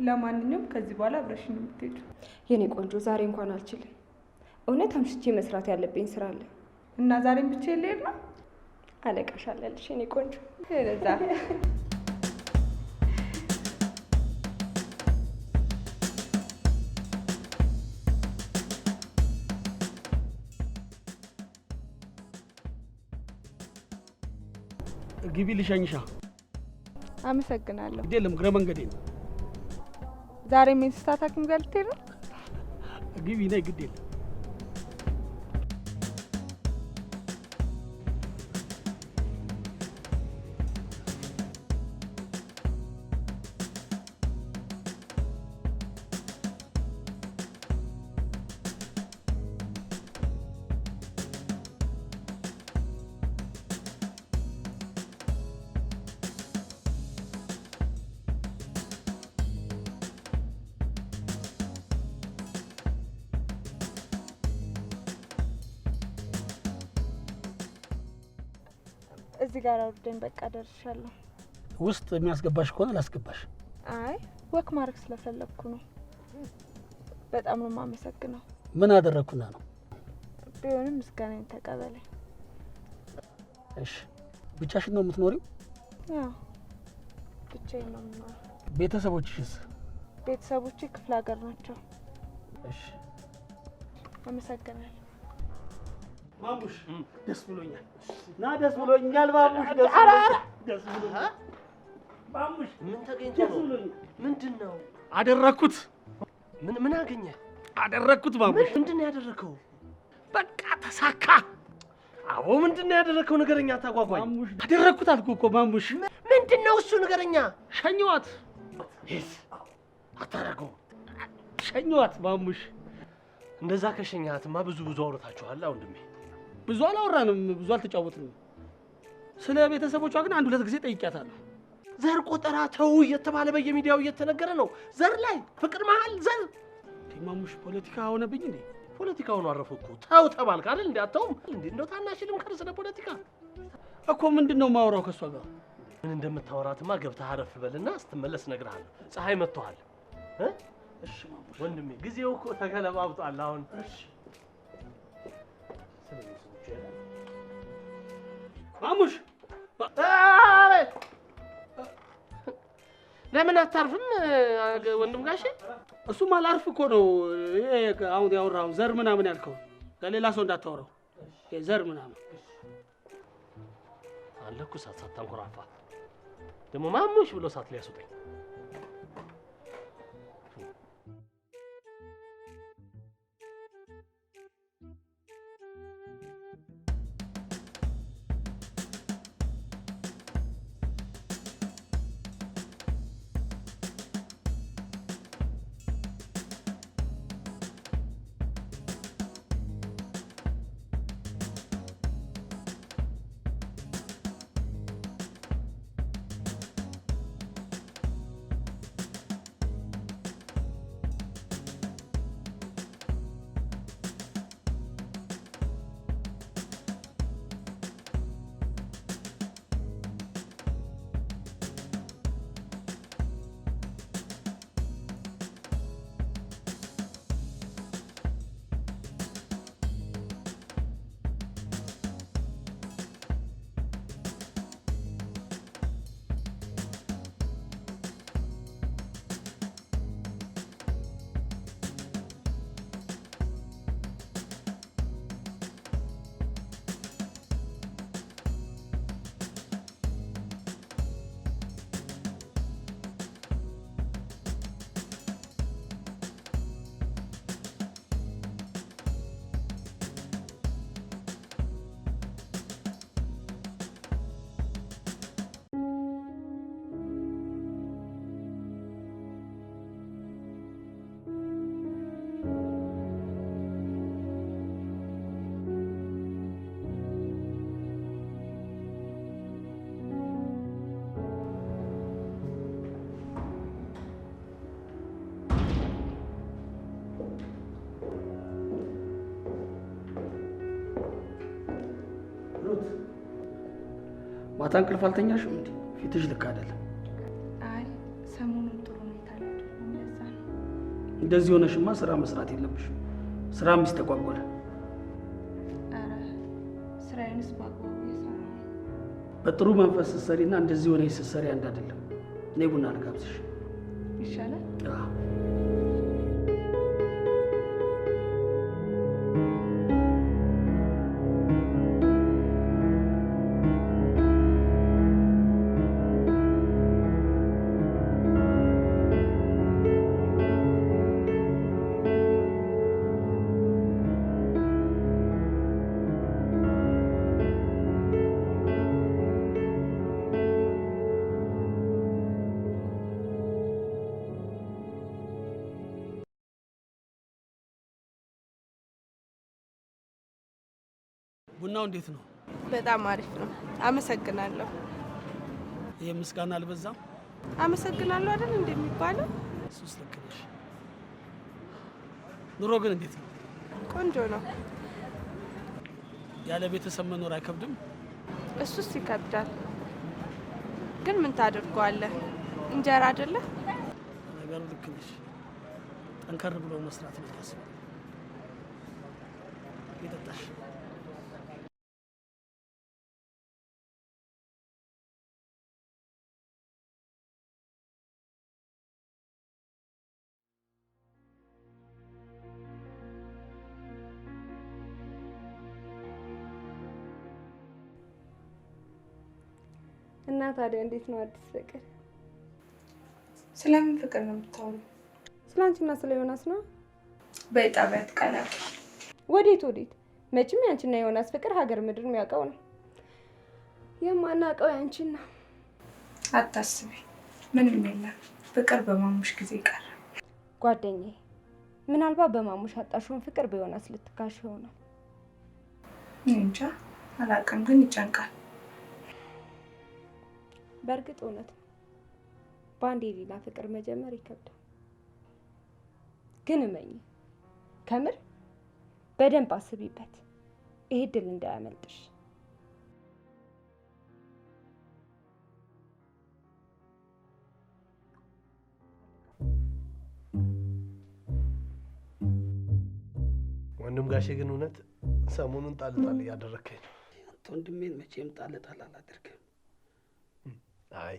ለማንኛውም ከዚህ በኋላ አብረሽኝ ነው የምትሄጂው። የኔ ቆንጆ ዛሬ እንኳን አልችልም። እውነት አምሽቼ መስራት ያለብኝ ስራ አለ እና ዛሬም ብቻ ልሄድ ነው። አለቃሽ አለልሽ የኔ ቆንጆ። ለዛ ግቢ ልሸኝሻ። አመሰግናለሁ። ግዴለም እግረ መንገዴ ነው። ዛሬም የእንስሳት ሐኪም ጋር ልትሄድ ነው? ግቢ ነይ፣ ግዴለም። እዚህ ጋር አውርደኝ። በቃ ደርሻለሁ። ውስጥ የሚያስገባሽ ከሆነ ላስገባሽ። አይ ወክ ማድረግ ስለፈለግኩ ነው። በጣም ነው የማመሰግነው። ምን አደረግኩና ነው? ቢሆንም ምስጋናዬን ተቀበለኝ። እሺ። ብቻሽን ነው የምትኖሪው? አዎ ብቻዬን ነው የምኖረው። ቤተሰቦችሽስ? ቤተሰቦቼ ክፍለ ሀገር ናቸው። እሺ። አመሰግናለሁ። ማሙሽ ደስ ብሎኛል። ና ደስ ብሎኛል ማሙሽ፣ ደስ ብሎኛል። ደስ ብሎኛል ማሙሽ። ምን ተገኝቶ ነው? ምንድነው አደረኩት? ምን አገኘ? አደረኩት ማሙሽ። ምንድነው ያደረከው? በቃ ተሳካ። አዎ ምንድነው ያደረከው? ንገረኛ። ታጓጓኝ። ማሙሽ አደረኩት አልኩ እኮ ማሙሽ። ምንድነው እሱ? ንገረኛ። ሸኘዋት። ይስ አታረገው። ሸኘዋት ማሙሽ። እንደዛ ከሸኛትማ ብዙ አውርታችኋል ወንድሜ። ብዙ አላወራንም፣ ብዙ አልተጫወትንም። ስለ ቤተሰቦቿ ግን አንድ ሁለት ጊዜ ጠይቂያታለሁ። ዘር ቆጠራ ተው እየተባለ በየሚዲያው እየተነገረ ነው። ዘር ላይ ፍቅር መሀል ዘር። ማሙሽ ፖለቲካ ሆነብኝ እንዴ? ፖለቲካውን አረፈ እኮ። ተው ተባልክ አይደል? እንዴ አተውም እንዴ? እንደው ታናሽልም ከርስ ለፖለቲካ እኮ ምንድነው ማውራው ከሷ ጋር? ምን እንደምታወራትማ ገብተህ አረፍ በልና ስትመለስ እነግርሃለሁ። ፀሐይ መጥቷል። እሺ ማሙሽ ወንድሜ ጊዜው እኮ ተገለባብጧል አሁን። እሺ ማሙሽ ለምን አታርፍም ወንድም ጋሼ? እሱም አላርፍ እኮ ነው። ይሄ አሁን ያወራው ዘር ምናምን ያልከው ለሌላ ሰው እንዳታወራው። ይሄ ዘር ምናምን አለኩ ሳታንኮራፋ ደግሞ ማሙሽ ብሎ ሳት ሊያስወጣኝ። ማታ እንቅልፍ አልተኛሽም እንዴ? ፊትሽ ልክ አይደለም። አይ ሰሞኑን ጥሩ ሁኔታ ላይ አይደለም፣ ለዛ ነው። እንደዚህ ሆነሽማ ስራ መስራት የለብሽም። ስራ ሚስተጓጎለ። ኧረ ስራዬንስ በአግባቡ እየሰራሁ ነው። በጥሩ መንፈስ ስትሰሪና እንደዚህ ሆነሽ ስትሰሪ አንድ አይደለም። እኔ ቡና ልጋብዝሽ ይሻላል? አዎ። ቡናው እንዴት ነው? በጣም አሪፍ ነው። አመሰግናለሁ። ይሄ ምስጋና አልበዛም? አመሰግናለሁ አይደል እንደሚባለው? እሱስ ልክ ነሽ። ኑሮ ግን እንዴት ነው? ቆንጆ ነው። ያለ ቤተሰብ መኖር አይከብድም? እሱስ ይከብዳል፣ ግን ምን ታደርገዋለህ? እንጀራ አይደለ? ነገሩ ልክ ነሽ። ጠንከር ብሎ መስራት ነው ያስፈልጋል። ይጠጣሽ። እና ታዲያ እንዴት ነው አዲስ ፍቅር? ስለምን ፍቅር ነው የምታወሪው? ስለ አንቺና ስለ ዮናስ ነው። በጣቢያት ቃላት ወዴት ወዴት? መቼም ያንቺና የዮናስ ፍቅር ሀገር ምድር የሚያውቀው ነው። የማናውቀው ያንቺና። አታስቢ፣ ምንም የለም። ፍቅር በማሙሽ ጊዜ ቀረ። ጓደኛዬ፣ ምናልባት በማሙሽ አጣሽውን ፍቅር በዮናስ ልትካሽ ይሆናል። እንጃ አላውቅም፣ ግን ይጨንቃል። በእርግጥ እውነት ነው። በአንድ የሌላ ፍቅር መጀመር ይከብዳል። ግን እመኝ፣ ከምር በደንብ አስቢበት። ይሄ ድል እንዳያመልጥሽ። ወንድም ጋሼ ግን እውነት ሰሞኑን ጣል እያደረከኝ ነው። አንተ ወንድሜን መቼም ጣል አላደርግም። አይ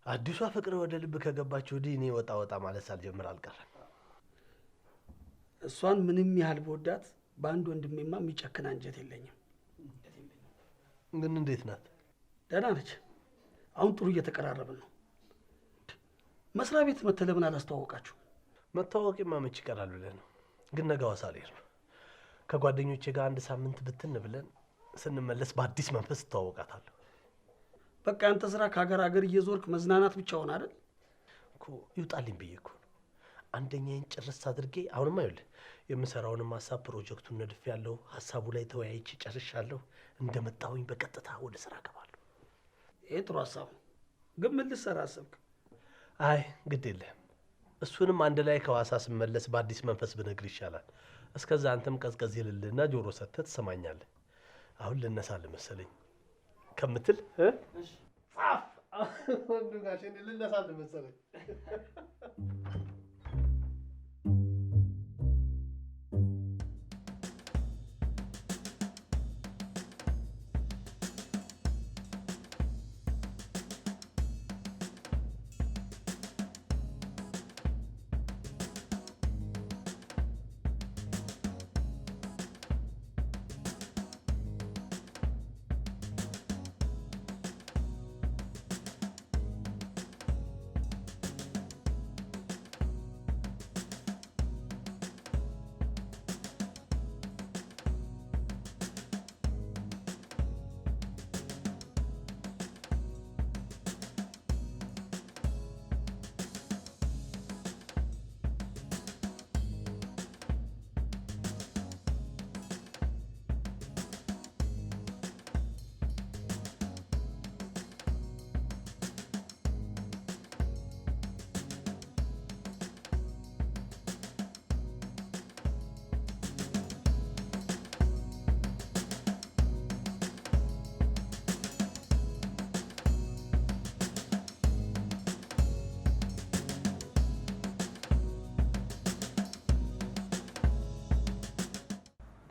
አዲሷ ፍቅር ወደ ልብ ከገባች ወዲህ እኔ ወጣ ማለት ሳልጀምር አልቀረም። እሷን ምንም ያህል በወዳት በአንድ ወንድሜማ የሚጨክን አንጀት የለኝም። ግን እንዴት ናት? ደህና ነች። አሁን ጥሩ እየተቀራረብን ነው። መስሪያ ቤት መተህ ለምን አላስተዋወቃችሁ? መተዋወቂማ መች ይቀራል ብለህ ነው። ግን ነገ ሐዋሳ ልሄድ ነው። ከጓደኞቼ ጋር አንድ ሳምንት ብትን ብለን ስንመለስ በአዲስ መንፈስ እተዋወቃታለሁ። በቃ አንተ ስራ ከሀገር እየዞርክ መዝናናት ብቻ ሆነ አይደል? እኮ ይውጣልኝ ብዬ እኮ ነው። አንደኛዬን ጭርስ አድርጌ አሁንማ ይኸውልህ የምሰራውንም ሀሳብ ፕሮጀክቱን ነድፍ ያለው ሀሳቡ ላይ ተወያይቼ ጨርሻለሁ። እንደመጣሁኝ በቀጥታ ወደ ስራ እገባለሁ። ይሄ ጥሩ ሀሳብ ነው። ግን ምን ልትሰራ አሰብክ? አይ ግድ የለህም። እሱንም አንድ ላይ ከሐዋሳ ስመለስ በአዲስ መንፈስ ብነግር ይሻላል። እስከዛ አንተም ቀዝቀዝ ይልልህና ጆሮ ሰጥተህ ትሰማኛለህ። አሁን ልነሳልህ መሰለኝ ከምትል ጻፍ ወንድም ጋሼ ልነሳልህ መሰለኝ።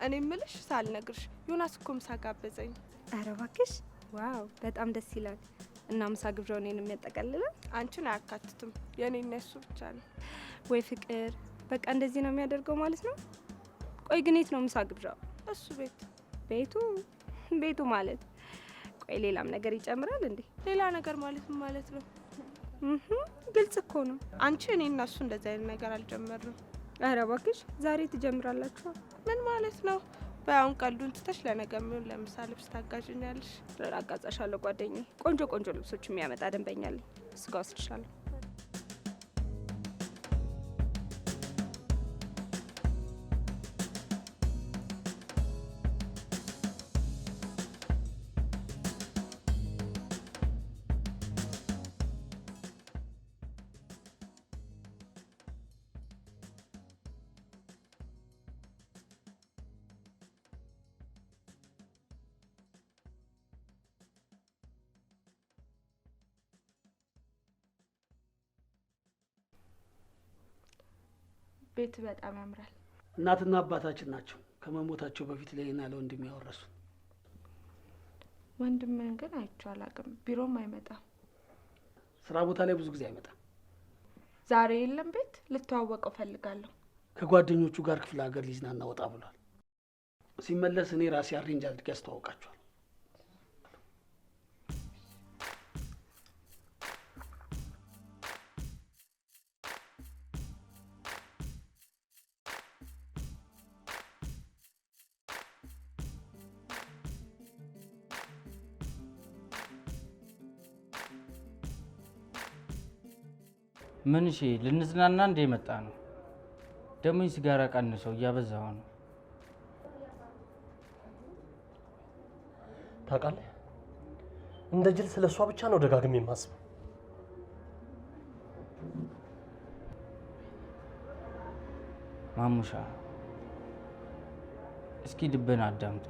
እኔ እምልሽ ሳልነግርሽ ዮናስ እኮ ምሳ ጋበዘኝ። ኧረ እባክሽ! ዋው በጣም ደስ ይላል። እና ምሳ ግብዣው እኔን የሚያጠቃልለው? አንቺን አያካትትም። የኔና እሱ ብቻ ነው። ወይ ፍቅር! በቃ እንደዚህ ነው የሚያደርገው ማለት ነው። ቆይ ግን የት ነው ምሳ ግብዣው? እሱ ቤት። ቤቱ ማለት ቆይ ሌላም ነገር ይጨምራል እንዴ? ሌላ ነገር ማለት ምን ማለት ነው? ግልጽ እኮ ነው። አንቺ እኔና እሱ እንደዚህ አይነት ነገር አልጀመርንም። ኧረ እባክሽ ዛሬ ትጀምራላችሁ። ምን ማለት ነው? በአሁን ቀልዱን ትተሽ ለነገ የሚሆን ለምሳ ልብስ ታጋዥኛለሽ። አጋዛሻለሁ ጓደኛዬ። ቆንጆ ልብሶች የሚያመጣ ደንበኛ አለኝ። ስጋ ወስድሻለሁ። ቤት በጣም ያምራል። እናትና አባታችን ናቸው ከመሞታቸው በፊት ለእኔና ለወንድሜ ያወረሱ። ወንድምን ግን አይቼው አላውቅም። ቢሮም አይመጣም። ስራ ቦታ ላይ ብዙ ጊዜ አይመጣም። ዛሬ የለም ቤት። ልተዋወቀው ፈልጋለሁ። ከጓደኞቹ ጋር ክፍለ ሀገር ሊዝናና ወጣ ብሏል። ሲመለስ እኔ ራሴ አሬንጅ አድርጌ ያስተዋውቃቸዋል። ምን እሺ ልንዝናና እንደ መጣ ነው። ደግሞ ሲጋራ ቀንሰው እያበዛው ነው። ታውቃለህ እንደ ጅል ስለሷ ብቻ ነው ደጋግሜ የማስበው። ማሙሻ እስኪ ልብን አዳምጣ።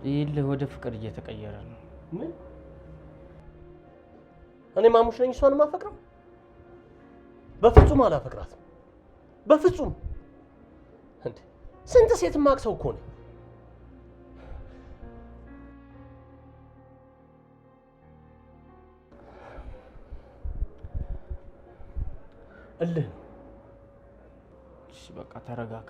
ይልህ ወደ ፍቅር እየተቀየረ ነው። ምን? እኔ ማሙሽ ነኝ እሷን ማፈቅረው? በፍጹም አላፈቅራትም። በፍጹም ስንት ሴት ማክሰው እኮ ነው። እልህ ነው። እሺ በቃ ተረጋጋ።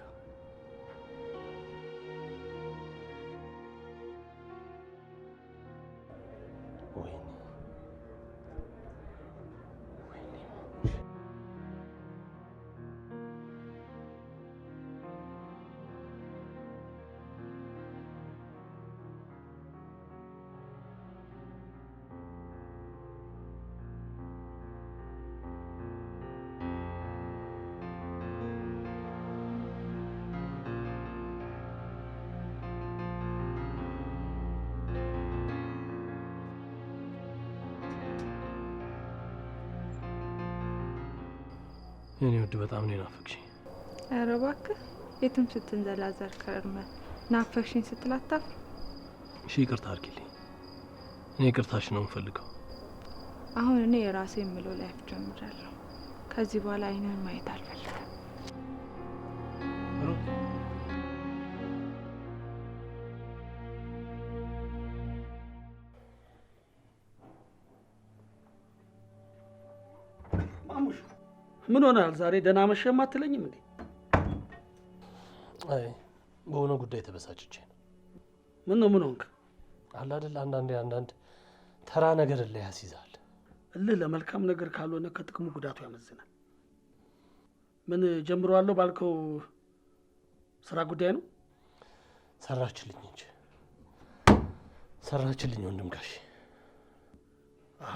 የኔ ውድ በጣም ነው ናፈቅሽኝ። ኧረ እባክህ የትም ስትንዘላዘል ከርመህ ናፈቅሽኝ ስትል አታፍር? እሺ ይቅርታ አድርጊልኝ። እኔ ይቅርታሽ ነው የምፈልገው። አሁን እኔ የራሴ የምለው ላይፍ ጀምራለሁ። ከዚህ በኋላ አይንህን ማየት አልፈልግም። ማሙሽ ምን ሆናል ዛሬ? ደህና መሸም አትለኝም እንዴ? አይ በሆነ ጉዳይ ተበሳጭቼ ነው። ምን ነው ምን ሆንክ? አለ አይደል አንዳንድ ተራ ነገር ላይ ያስይዛል። እልህ ለመልካም ነገር ካልሆነ ከጥቅሙ ጉዳቱ ያመዝናል። ምን ጀምሯለሁ ባልከው ስራ ጉዳይ ነው? ሰራችልኝ እንጂ ሰራችልኝ ወንድም ጋሽ። አሃ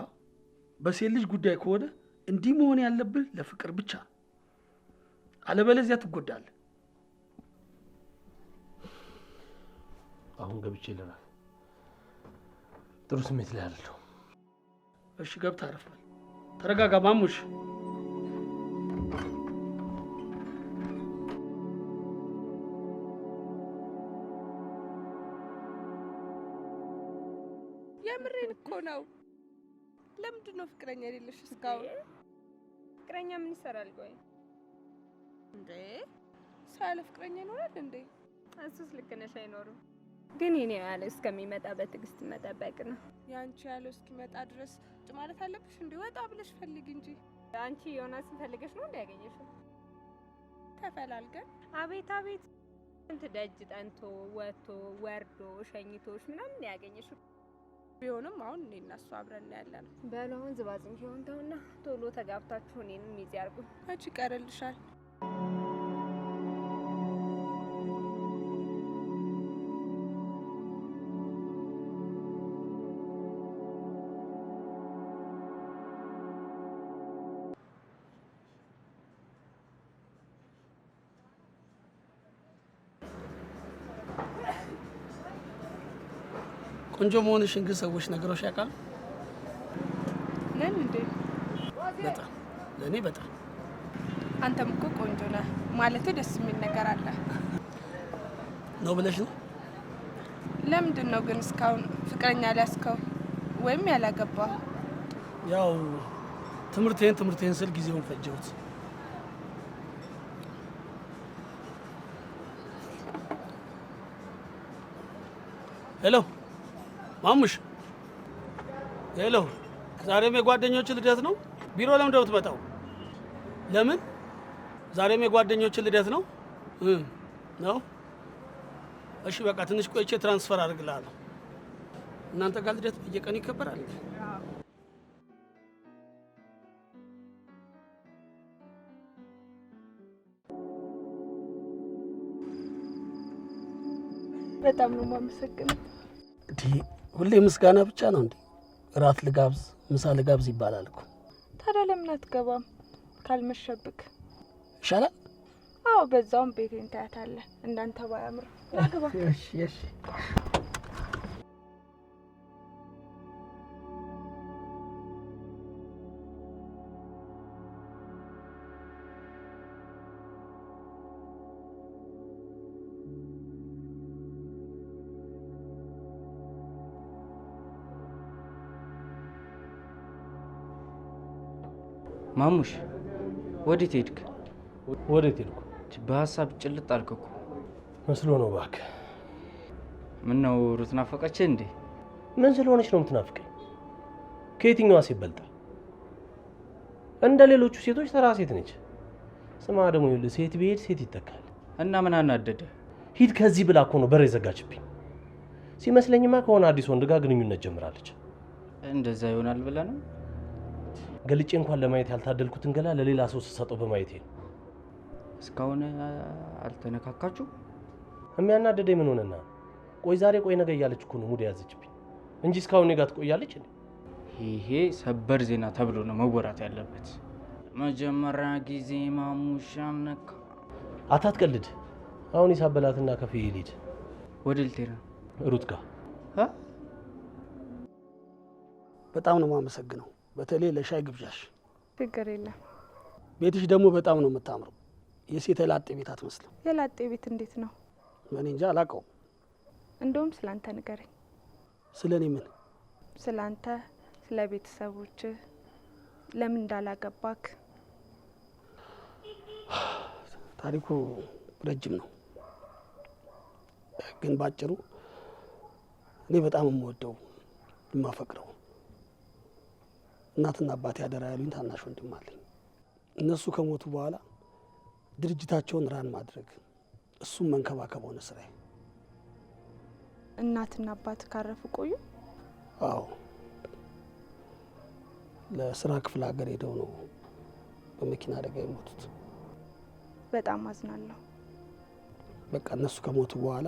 በሴት ልጅ ጉዳይ ከሆነ እንዲህ መሆን ያለብህ ለፍቅር ብቻ ነው። አለበለዚያ ትጎዳለህ። አሁን ገብቼ ልረፍ። ጥሩ ስሜት ላይ አይደለሁ። እሺ ገብተህ አረፍ በል። ተረጋጋ ማሙሽ። የምሬን እኮ ነው። ለምንድን ነው ፍቅረኛ የሌለሽ እስካሁን? ፍቅረኛ ምን ይሰራል? ቆይ እንዴ ሰው ያለ ፍቅረኛ ይኖራል እንዴ? እሱስ ልክ ነሽ፣ አይኖርም። ግን የኔ ያለ እስከሚመጣ በትዕግስት መጠበቅ ነው። ያንቺ ያለው እስኪመጣ ድረስ ማለት አለብሽ እንዴ? ወጣ ብለሽ ፈልግ እንጂ። አንቺ ዮናስን ፈልገሽ ነው እንዲያገኘሽው? ተፈላልገን አቤት አቤት፣ እንት ደጅ ጠንቶ ወጥቶ ወርዶ ሸኝቶሽ ምናምን ያገኘሽው ቢሆንም አሁን እኔ እና እሱ አብረን ያለነው። በሉ አሁን ዝባዝም ሲሆን ተውና ቶሎ ተጋብታችሁ እኔንም ይዚ አርጉ። አንቺ ይቀርልሻል። ቆንጆ መሆንሽን ግን ሰዎች ነገሮች ያውቃሉ? ለምን እንዴ? በጣም ለእኔ በጣም። አንተም እኮ ቆንጆ ነህ ማለት ደስ የሚል ነገር አለ ነው ብለሽ ነው? ለምንድን ነው ግን እስካሁን ፍቅረኛ ያልያዝከው ወይም ያላገባው? ያው ትምህርቴን ስል ጊዜውን ፈጀሁት። ሄሎ ማሙሽ። ሄሎ ዛሬም የጓደኞች ልደት ነው? ቢሮ ለምን ደው ትመጣው? ለምን? ዛሬም የጓደኞች ልደት ነው ነው? እሺ በቃ ትንሽ ቆይቼ ትራንስፈር አድርግልሃለሁ። እናንተ ጋር ልደት በየቀኑ ይከበራል? በጣም ነው የማመሰግነው። ሁሌ ምስጋና ብቻ ነው እንዴ? እራት ልጋብዝ፣ ምሳ ልጋብዝ ይባላል እኮ። ታዲያ ለምን አትገባም? ካልመሸብክ ይሻላል። አዎ በዛውም ቤቴን ታያታለህ። እንዳንተ ባያምር አግባ። እሺ እሺ። ማሙሽ ወዴት ሄድክ? ወዴት ሄድኩ? በሀሳብ ጭልጥ አልክ እኮ። መስሎ ነው እባክህ። ምን ነው ሩት ናፈቀች እንዴ? ምን ስለሆነች ነው የምትናፍቀኝ? ከየትኛዋ ሴት በልጣ? እንደ ሌሎቹ ሴቶች ተራ ሴት ነች። ስማ ደግሞ ይኸውልህ ሴት ቢሄድ ሴት ይተካል። እና ምን አናደደ? ሂድ ከዚህ ብላ እኮ ነው በር የዘጋችብኝ። ሲመስለኝማ ከሆነ አዲስ ወንድ ጋር ግንኙነት ጀምራለች። እንደዛ ይሆናል ብለህ ነው? ገልጬ እንኳን ለማየት ያልታደልኩትን ገላ ለሌላ ሰው ስሰጠው በማየቴ ነው። እስካሁን አልተነካካችሁ? የሚያናደደኝ ምን ሆነና? ቆይ ዛሬ ቆይ ነገ እያለች እኮ ነው ሙድ የያዘችብኝ እንጂ እስካሁን እኔ ጋር ትቆያለች እንዴ? ይሄ ሰበር ዜና ተብሎ ነው መወራት ያለበት። መጀመሪያ ጊዜ ማሙሻን ነካ። አታትቀልድ። አሁን ይሳበላትና ከፌ ልሂድ። ወደ ልቴራ ሩት ጋር በጣም ነው የማመሰግነው፣ በተለይ ለሻይ ግብዣሽ። ችግር የለም። ቤትሽ ደግሞ በጣም ነው የምታምረው። የሴት የላጤ ቤት አትመስልም። የላጤ ቤት እንዴት ነው? እኔ እንጃ አላውቀውም። እንደውም ስላንተ ንገረኝ። ስለ እኔ ምን? ስላንተ፣ ስለ ቤተሰቦች፣ ለምን እንዳላገባክ። ታሪኩ ረጅም ነው፣ ግን ባጭሩ እኔ በጣም የምወደው የማፈቅረው እናትና አባቴ አደራ ያሉኝ ታናሽ ወንድም አለኝ። እነሱ ከሞቱ በኋላ ድርጅታቸውን ራን ማድረግ እሱም መንከባከብ ሆነ ስራዬ። እናትና አባት ካረፉ ቆዩ? አዎ፣ ለስራ ክፍለ ሀገር ሄደው ነው በመኪና አደጋ የሞቱት። በጣም አዝናለሁ። በቃ እነሱ ከሞቱ በኋላ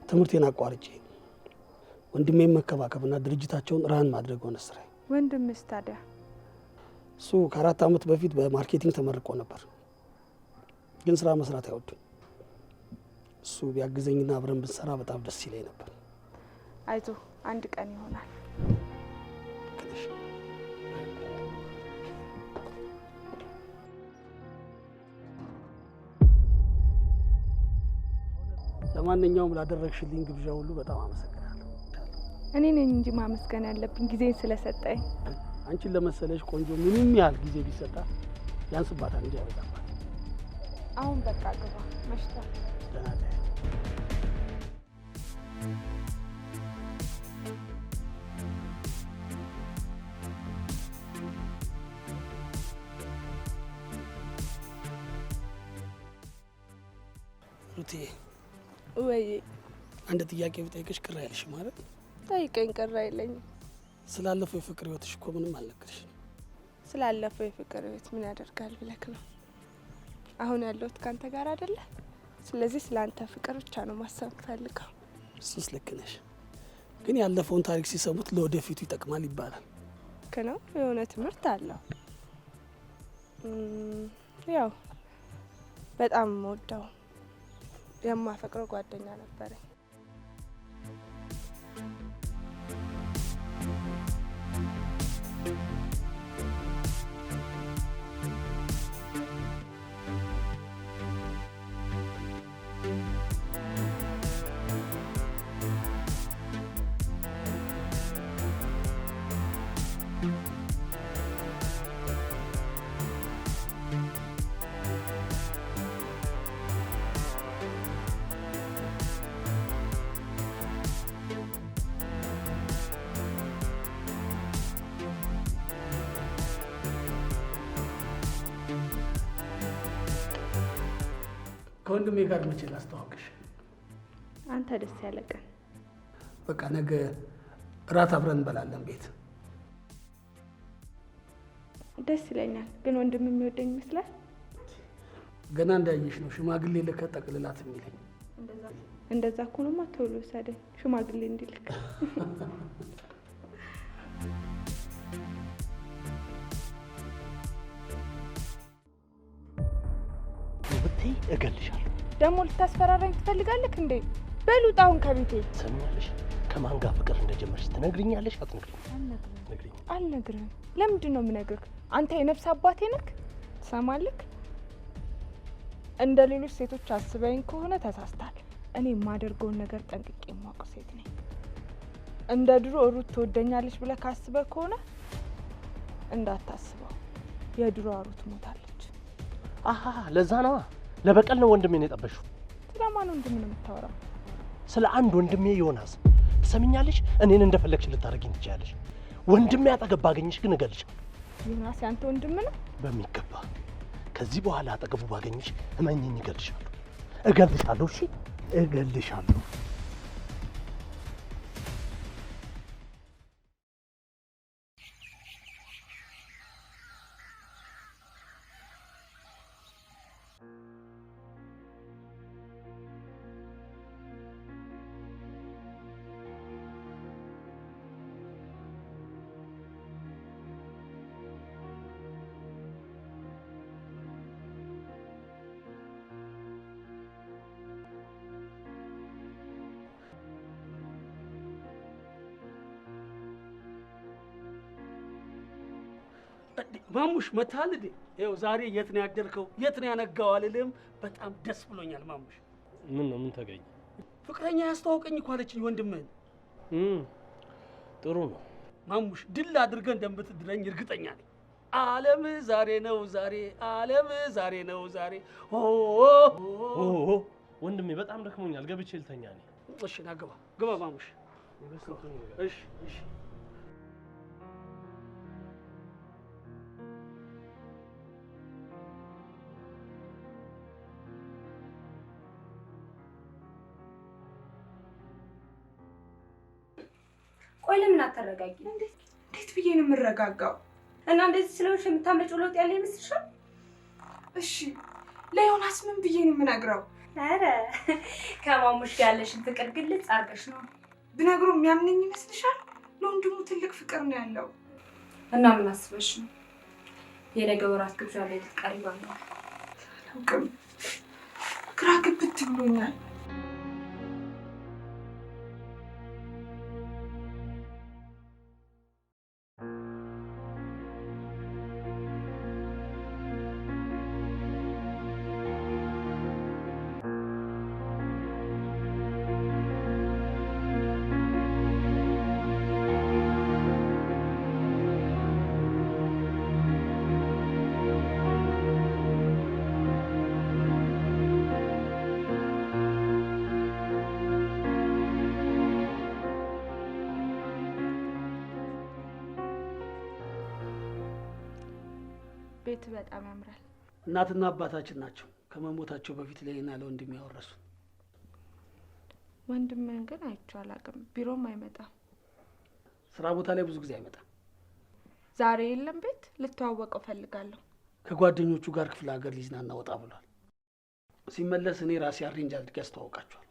ትምህርቴን አቋርጬ ወንድሜን መከባከብና ድርጅታቸውን ራን ማድረግ ሆነ ስራዬ። ወንድምስ ታዲያ? እሱ ከ4 ዓመት በፊት በማርኬቲንግ ተመርቆ ነበር፣ ግን ስራ መስራት አይወድም። እሱ ቢያግዘኝና አብረን ብንሰራ በጣም ደስ ይለኝ ነበር። አይዞ አንድ ቀን ይሆናል። ለማንኛውም ላደረግሽልኝ ግብዣ ሁሉ በጣም አመሰግናለሁ። እኔ ነኝ እንጂ ማመስገን ያለብኝ ጊዜን ስለሰጠኝ። አንቺን ለመሰለሽ ቆንጆ ምንም ያህል ጊዜ ቢሰጣ ያንስባታል እንጂ አይበዛባት። አሁን በቃ ግባ፣ መሽቷል። ደህና ነኝ። ሩቴ፣ ወይ አንድ ጥያቄ ብጠይቅሽ ቅር አይልሽ ማለት? ጠይቀኝ፣ ቅር አይለኝም። ስላለፈው የፍቅር ህይወትሽ እኮ ምንም አልነገርሽ። ስላለፈው የፍቅር ህይወት ምን ያደርጋል ብለክ ነው? አሁን ያለሁት ካንተ ጋር አይደለ? ስለዚህ ስላንተ ፍቅር ብቻ ነው ማሰብ ፈልገው። እሱስ ልክ ነሽ፣ ግን ያለፈውን ታሪክ ሲሰሙት ለወደፊቱ ይጠቅማል ይባላል። ነው የሆነ ትምህርት አለው። ያው በጣም የምወደው የማፈቅረው ጓደኛ ነበረኝ። ከወንድሜ ጋር መቼ ላስተዋወቅሽ? አንተ ደስ ያለ ቀን። በቃ ነገ እራት አብረን እንበላለን ቤት። ደስ ይለኛል። ግን ወንድም የሚወደኝ ይመስላል? ገና እንዳየሽ ነው ሽማግሌ ልከ ጠቅልላት የሚለኝ። እንደዛ እኮ ነው። ቶሎ ወሰደኝ ሽማግሌ እንዲልክ። ብትይ እገልሻለሁ። ደግሞ ልታስፈራራኝ ትፈልጋለህ እንዴ? በሉጥ አሁን ከቤቴ። ትሰሚያለሽ? ከማን ጋር ፍቅር እንደጀመርሽ ትነግሪኛለሽ? አትነግሪኝ? አልነግርህም። ለምንድን ነው የምነግርህ? አንተ የነፍስ አባቴ ነህ። ትሰማለህ? እንደ ሌሎች ሴቶች አስበኝ ከሆነ ተሳስታል። እኔ የማደርገውን ነገር ጠንቅቄ የማውቅ ሴት ነኝ። እንደ ድሮ ሩት ትወደኛለች ብለህ ካስበህ ከሆነ እንዳታስበው። የድሮ ሩት ሞታለች። አሃ ለዛ ነዋ። ለበቀል ነው ወንድሜን የጠበሽው። ስለማን ወንድም ነው የምታወራው? ስለ አንድ ወንድሜ ዮናስ ትሰሚኛለሽ? እኔን እንደፈለግሽ ልታረጊኝ ትችያለሽ። ወንድሜ አጠገብ ባገኝሽ ግን እገልሻለሁ። ዮናስ ያንተ ወንድም ነው? በሚገባ። ከዚህ በኋላ አጠገቡ ባገኝሽ እመኚኝ፣ እገልሻለሁ። እገልሻለሁ። እሺ እገልሻለሁ። ማሙሽ መታል እንዴ? ይኸው ዛሬ የት ነው ያደርከው? የት ነው ያነጋው አልልም። በጣም ደስ ብሎኛል ማሙሽ። ምን ነው? ምን ተገኘ? ፍቅረኛ ያስተዋውቀኝ እኮ አለችኝ ወንድምህን። ጥሩ ነው ማሙሽ። ድል አድርገህ እንደምትድረኝ እርግጠኛ ነኝ። ዓለም ዛሬ ነው ዛሬ፣ ዓለም ዛሬ ነው ዛሬ። ወንድሜ በጣም ደክሞኛል፣ ገብቼ ልተኛ ነኝ። እሺ ና ግባ፣ ግባ ማሙሽ። እሺ እሺ። ቆይ ለምን አትረጋጊ? እንዴት ብዬ ነው የምረጋጋው? እና እንደዚህ ስለሆንሽ የምታመጪው ለውጥ ያለ ይመስልሻል? እሺ ለዮናስ ምን ብዬ ነው የምነግረው? ኧረ ከማሙሽ ጋር ያለሽን ፍቅር ግልጽ አድርገሽ ነው ብነግሮ የሚያምነኝ ይመስልሻል? ለወንድሙ ትልቅ ፍቅር ነው ያለው። እና ምን አስበሽ ነው የነገ ወራት ግብዣ ላይ ልትቀሪባ ነው? አላውቅም፣ ግራ ግብት ብሎኛል። ቤት በጣም ያምራል። እናትና አባታችን ናቸው ከመሞታቸው በፊት ለኔና ለወንድሜ ያወረሱ። ወንድምን ግን አይቼው አላውቅም። ቢሮም አይመጣም። ስራ ቦታ ላይ ብዙ ጊዜ አይመጣም። ዛሬ የለም ቤት። ልተዋወቀው ፈልጋለሁ። ከጓደኞቹ ጋር ክፍለ ሀገር ሊዝናና ወጣ ብሏል። ሲመለስ እኔ ራሴ አሬንጅ አድርጌ ያስተዋውቃቸዋል።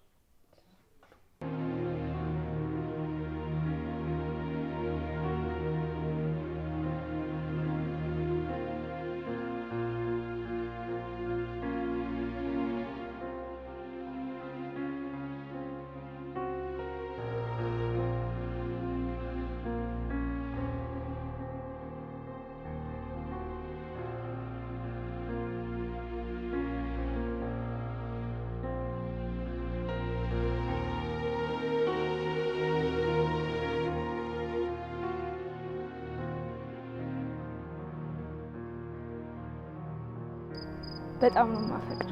በጣም ነው የማፈቅር።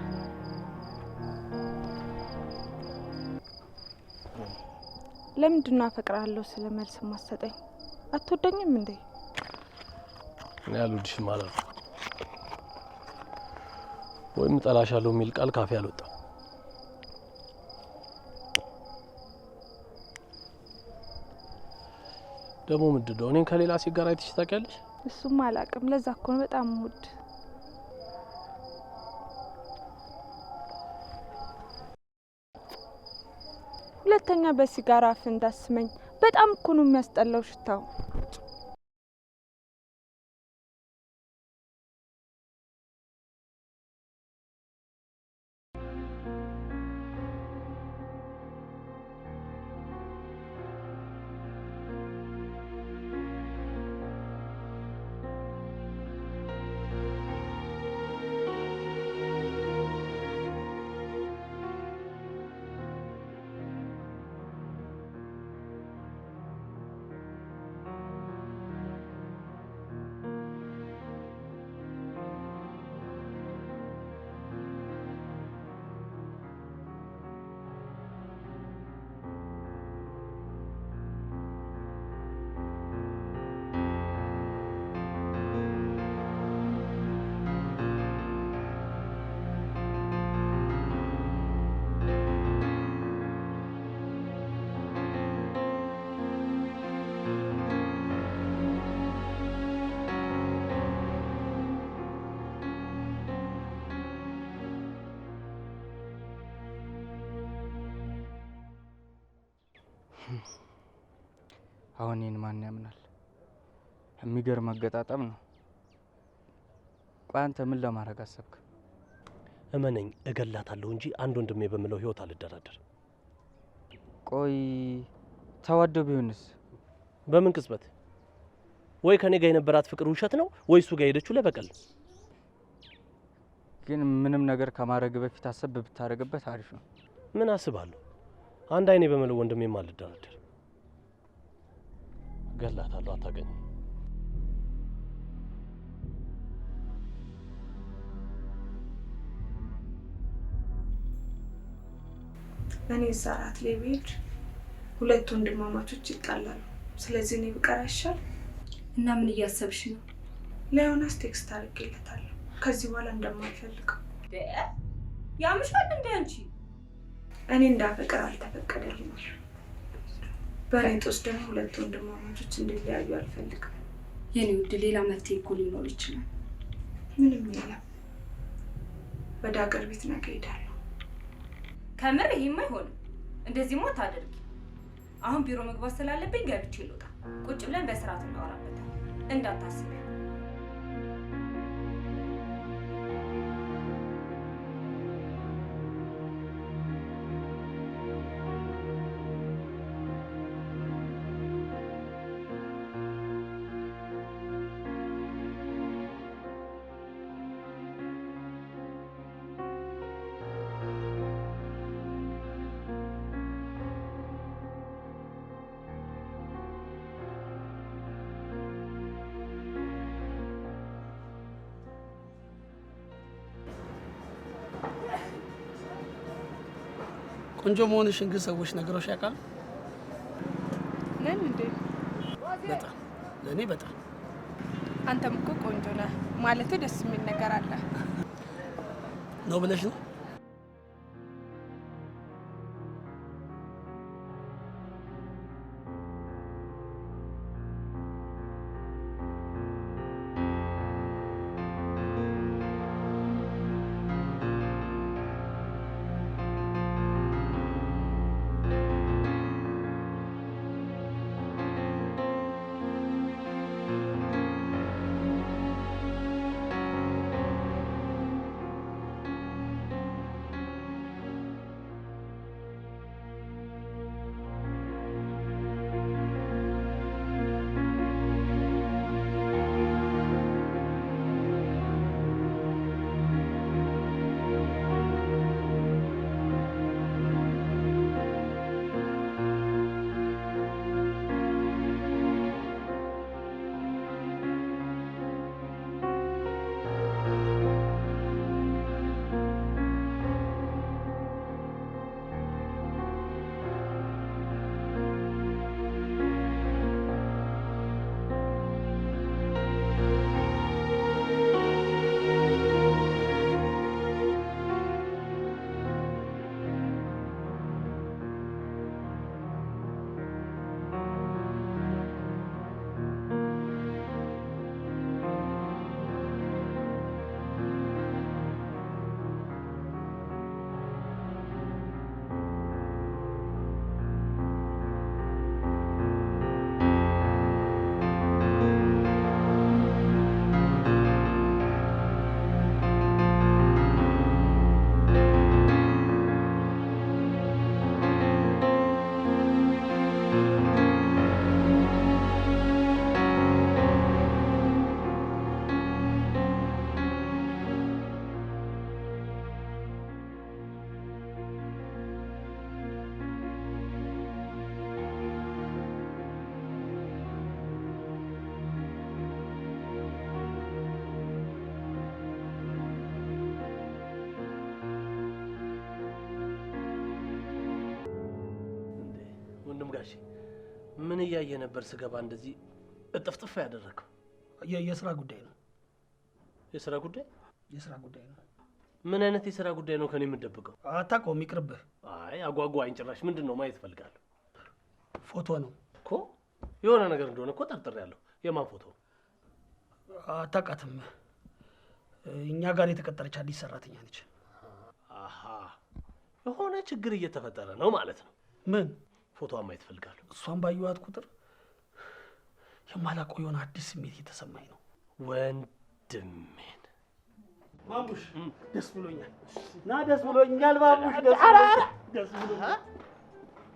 ለምንድን ነው አፈቅርሃለሁ ስለ መልስ ማሰጠኝ? አትወደኝም እንዴ? እኔ አልወድሽም አላልኩም፣ ወይም እጠላሻለሁ የሚል ቃል ካፌ አልወጣም። ደግሞ ምንድን ነው እኔን ከሌላ ሴት ጋር አይተሽ ታውቂያለሽ? እሱም አላውቅም። ለዛ እኮ ነው በጣም የምወድ። ሁለተኛ በሲጋራ አፍ እንዳስመኝ። በጣም እኮ ነው የሚያስጠላው ሽታው። አሁን ይህን ማን ያምናል? የሚገርም አገጣጠም ነው። ቆይ አንተ ምን ለማድረግ አሰብክ? እመነኝ እገላታለሁ እንጂ አንድ ወንድሜ በምለው ህይወት አልደራደር። ቆይ ተዋደው ቢሆንስ? በምን ቅጽበት? ወይ ከኔ ጋር የነበራት ፍቅር ውሸት ነው ወይ እሱ ጋር ሄደችው ለበቀል። ግን ምንም ነገር ከማድረግ በፊት አሰብ ብታረግበት አሪፍ ነው። ምን አስባለሁ? አንድ አይኔ በምለው ወንድሜም አልደራደር። እገላታለሁ፣ አታገኝም። እኔ ዛራት ላይ ብሄድ ሁለት ወንድማማቾች ይጣላሉ። ስለዚህ እኔ ብቀር አይሻል? እና ምን እያሰብሽ ነው? ለዮናስ ቴክስት አድርጌለታለሁ ከዚህ በኋላ እንደማልፈልገው። ያምሻል እንዴ አንቺ? እኔ እንዳፈቅር አልተፈቀደልኝም። በእኔ ጦስ ደግሞ ሁለት ወንድማማቾች እንዲለያዩ አልፈልግም። የኔ ውድ ሌላ መፍትሄ እኮ ሊኖር ይችላል። ምንም የለም። ወደ ሀገር ቤት ነገ እሄዳለሁ። ከምር ይሄማ አይሆንም። እንደዚህማ ታደርጊ። አሁን ቢሮ መግባት ስላለብኝ ገብቼ ልውጣ። ቁጭ ብለን በስርዓት እናወራበታለን። እንዳታስቢ። ቆንጆ መሆንሽን ግን ሰዎች ነገሮች ያውቃሉ? ነን እንዴ? በጣም ለእኔ በጣም። አንተም እኮ ቆንጆ ነህ ማለት ደስ የሚል ነገር አለ ነው ብለሽ ነው? ጋሽ ምን እያየ ነበር ስገባ እንደዚህ እጥፍጥፍ ያደረከው? የስራ ጉዳይ ነው። የስራ ጉዳይ? የስራ ጉዳይ ነው። ምን አይነት የስራ ጉዳይ ነው ከኔ የምትደብቀው? አታውቀውም፣ ይቅርብህ። አይ አጓጓኝ ጭራሽ። ምንድን ነው? ማየት እፈልጋለሁ። ፎቶ ነው እኮ የሆነ ነገር እንደሆነ እኮ ጠርጥሬያለሁ። የማን ፎቶ? አታውቃትም? እኛ ጋር የተቀጠረች አዲስ ሰራተኛ ነች። አሃ የሆነ ችግር እየተፈጠረ ነው ማለት ነው። ምን? ፎቶዋን ማየት እፈልጋለሁ። እሷን ባየኋት ቁጥር የማላውቀው የሆነ አዲስ ስሜት እየተሰማኝ ነው። ወንድሜን ማሙሽ ደስ ብሎኛል። ና ደስ ብሎኛል ማሙሽ፣ ደስ ብሎኛል።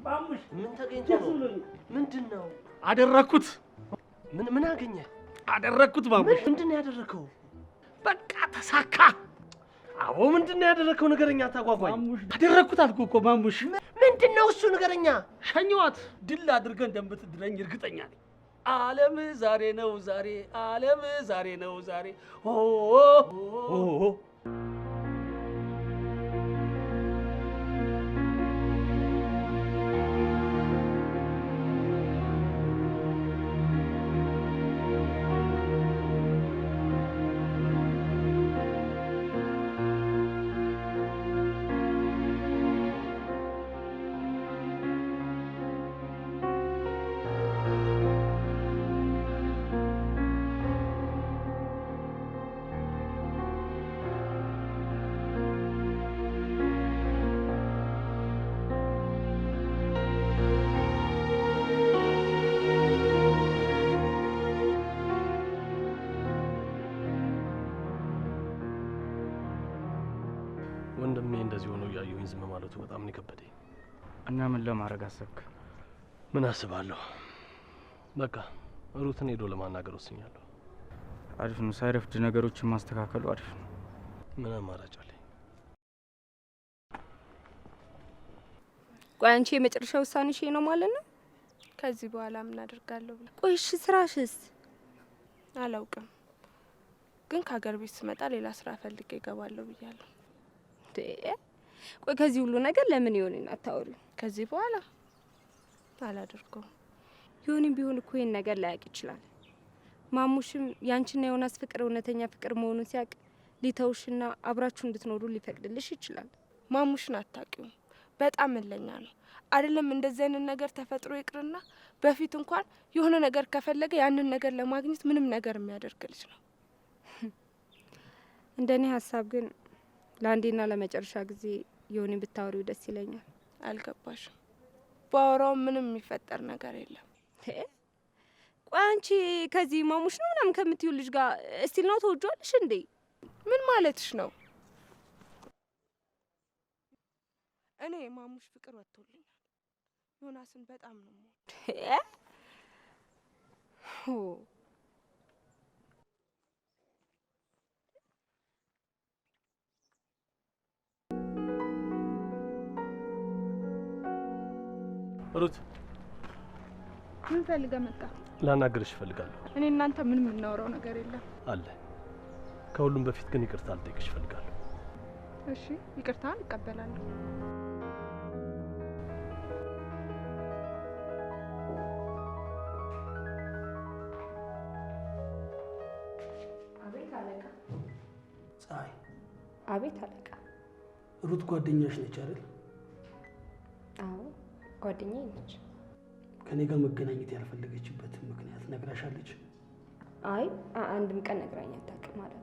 ማሙሽ ምን ተገኝቶ ነው? ምንድን ነው አደረኩት? ምን አገኘ? አደረኩት ማሙሽ። ምንድን ነው ያደረከው? በቃ ተሳካ። አዎ ምንድን ነው ያደረከው? ንገረኛ፣ አታጓጓኝ። አደረኩት አልኩ እኮ ማሙሽ። ምንድን ነው እሱ? ንገረኛ። ሸኘኋት። ድል አድርገን እንደምትድረኝ እርግጠኛ ነኝ። ዓለም ዛሬ ነው ዛሬ፣ ዓለም ዛሬ ነው ዛሬ። ኦ ወንድሜ እንደዚህ ሆኖ እያየሁኝ ዝም ማለቱ በጣም ነው የከበደኝ። እና ምን ለማድረግ አሰብክ? ምን አስባለሁ? በቃ ሩትን ሄዶ ለማናገር ወስኛለሁ። አሪፍ ነው። ሳይረፍድ ነገሮችን ማስተካከሉ አሪፍ ነው። ምን አማራጭ አለኝ? ቆይ አንቺ የመጨረሻ ውሳኔሽ ነው ማለት ነው? ከዚህ በኋላ ምን አደርጋለሁ ብለህ? ቆይ እሺ ስራሽስ? አላውቅም፣ ግን ከሀገር ቤት ስመጣ ሌላ ስራ ፈልጌ እገባለሁ ብያለሁ። ቆይ ከዚህ ሁሉ ነገር ለምን ይሆንን አታወሪው? ከዚህ በኋላ አላደርገውም። ይሁንም ቢሆን እኮ ይሄን ነገር ላያቅ ይችላል። ማሙሽም ያንቺና የሆናስ ፍቅር እውነተኛ ፍቅር መሆኑን ሲያቅ ሊተውሽና አብራችሁ እንድትኖሩ ሊፈቅድልሽ ይችላል። ማሙሽን አታውቂውም፣ በጣም እለኛ ነው አይደለም። እንደዚህ አይነት ነገር ተፈጥሮ ይቅርና በፊት እንኳን የሆነ ነገር ከፈለገ ያንን ነገር ለማግኘት ምንም ነገር የሚያደርግ ልጅ ነው። እንደኔ ሀሳብ ግን ለአንዴና ለመጨረሻ ጊዜ የሆነ ብታወሪው ደስ ይለኛል። አልገባሽም? ባወራው ምንም የሚፈጠር ነገር የለም። ቆይ አንቺ ከዚህ ማሙሽ ነው ምናምን ከምትዩ ልጅ ጋር እስቲል ነው ተወጇለሽ እንዴ? ምን ማለትሽ ነው? እኔ ማሙሽ ፍቅር ወጥቶልኛል። ዮናስን በጣም ነው የምወደው። ሩት ምን ፈልገህ መጣ? ላናግርሽ እፈልጋለሁ። እኔ እናንተ ምን የምናወራው ነገር የለም አለ። ከሁሉም በፊት ግን ይቅርታ ልጠይቅሽ እፈልጋለሁ። እሺ ይቅርታን እቀበላለሁ። አቤት አለቃ። ፀሐይ። አቤት አለቃ። ሩት ጓደኛሽ ነች አይደል? አዎ ጓደኛዬ ነች። ከኔ ጋር መገናኘት ያልፈለገችበት ምክንያት ነግራሻለች? አይ አንድም ቀን ነግራኝ አታውቅም አለቃ።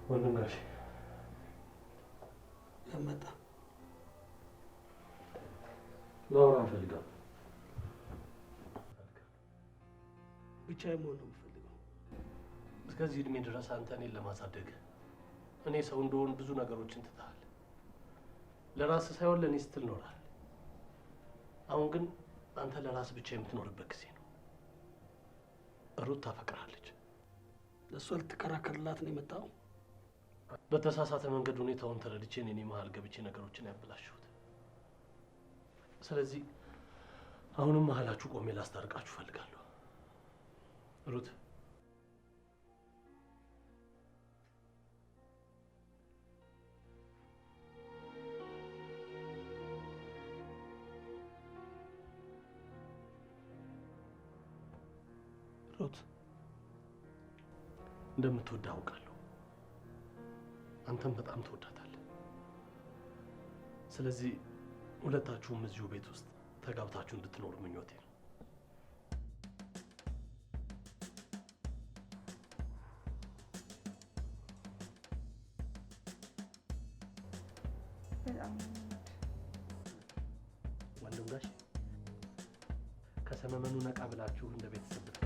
ወንድም ጋሽ ለመጣ ላውራ እንፈልጋለን። ብቻዬ መሆን ነው የምፈልገው። እስከዚህ እድሜ ድረስ አንተ እኔን ለማሳደግ እኔ ሰው እንደሆን ብዙ ነገሮችን ትተሃል። ለራስህ ሳይሆን ለእኔ ስትል ኖረሃል። አሁን ግን አንተ ለራስህ ብቻ የምትኖርበት ጊዜ ነው። ሩት ታፈቅርሃለች። ለእሷ ልትከራከርላት ነው የመጣው? በተሳሳተ መንገድ ሁኔታውን ተረድቼ እኔ መሀል ገብቼ ነገሮችን ያበላሽሁት። ስለዚህ አሁንም መሀላችሁ ቆሜ ላስታርቃችሁ እፈልጋለሁ። ሩት ሩት እንደምትወዳ አውቃለሁ። አንተም በጣም ትወዳታለህ። ስለዚህ ሁለታችሁም እዚሁ ቤት ውስጥ ተጋብታችሁ እንድትኖሩ ምኞቴ ነው። ወንድም ጋሽ ከሰመመኑ ነቃ ብላችሁ እንደ ቤተሰብ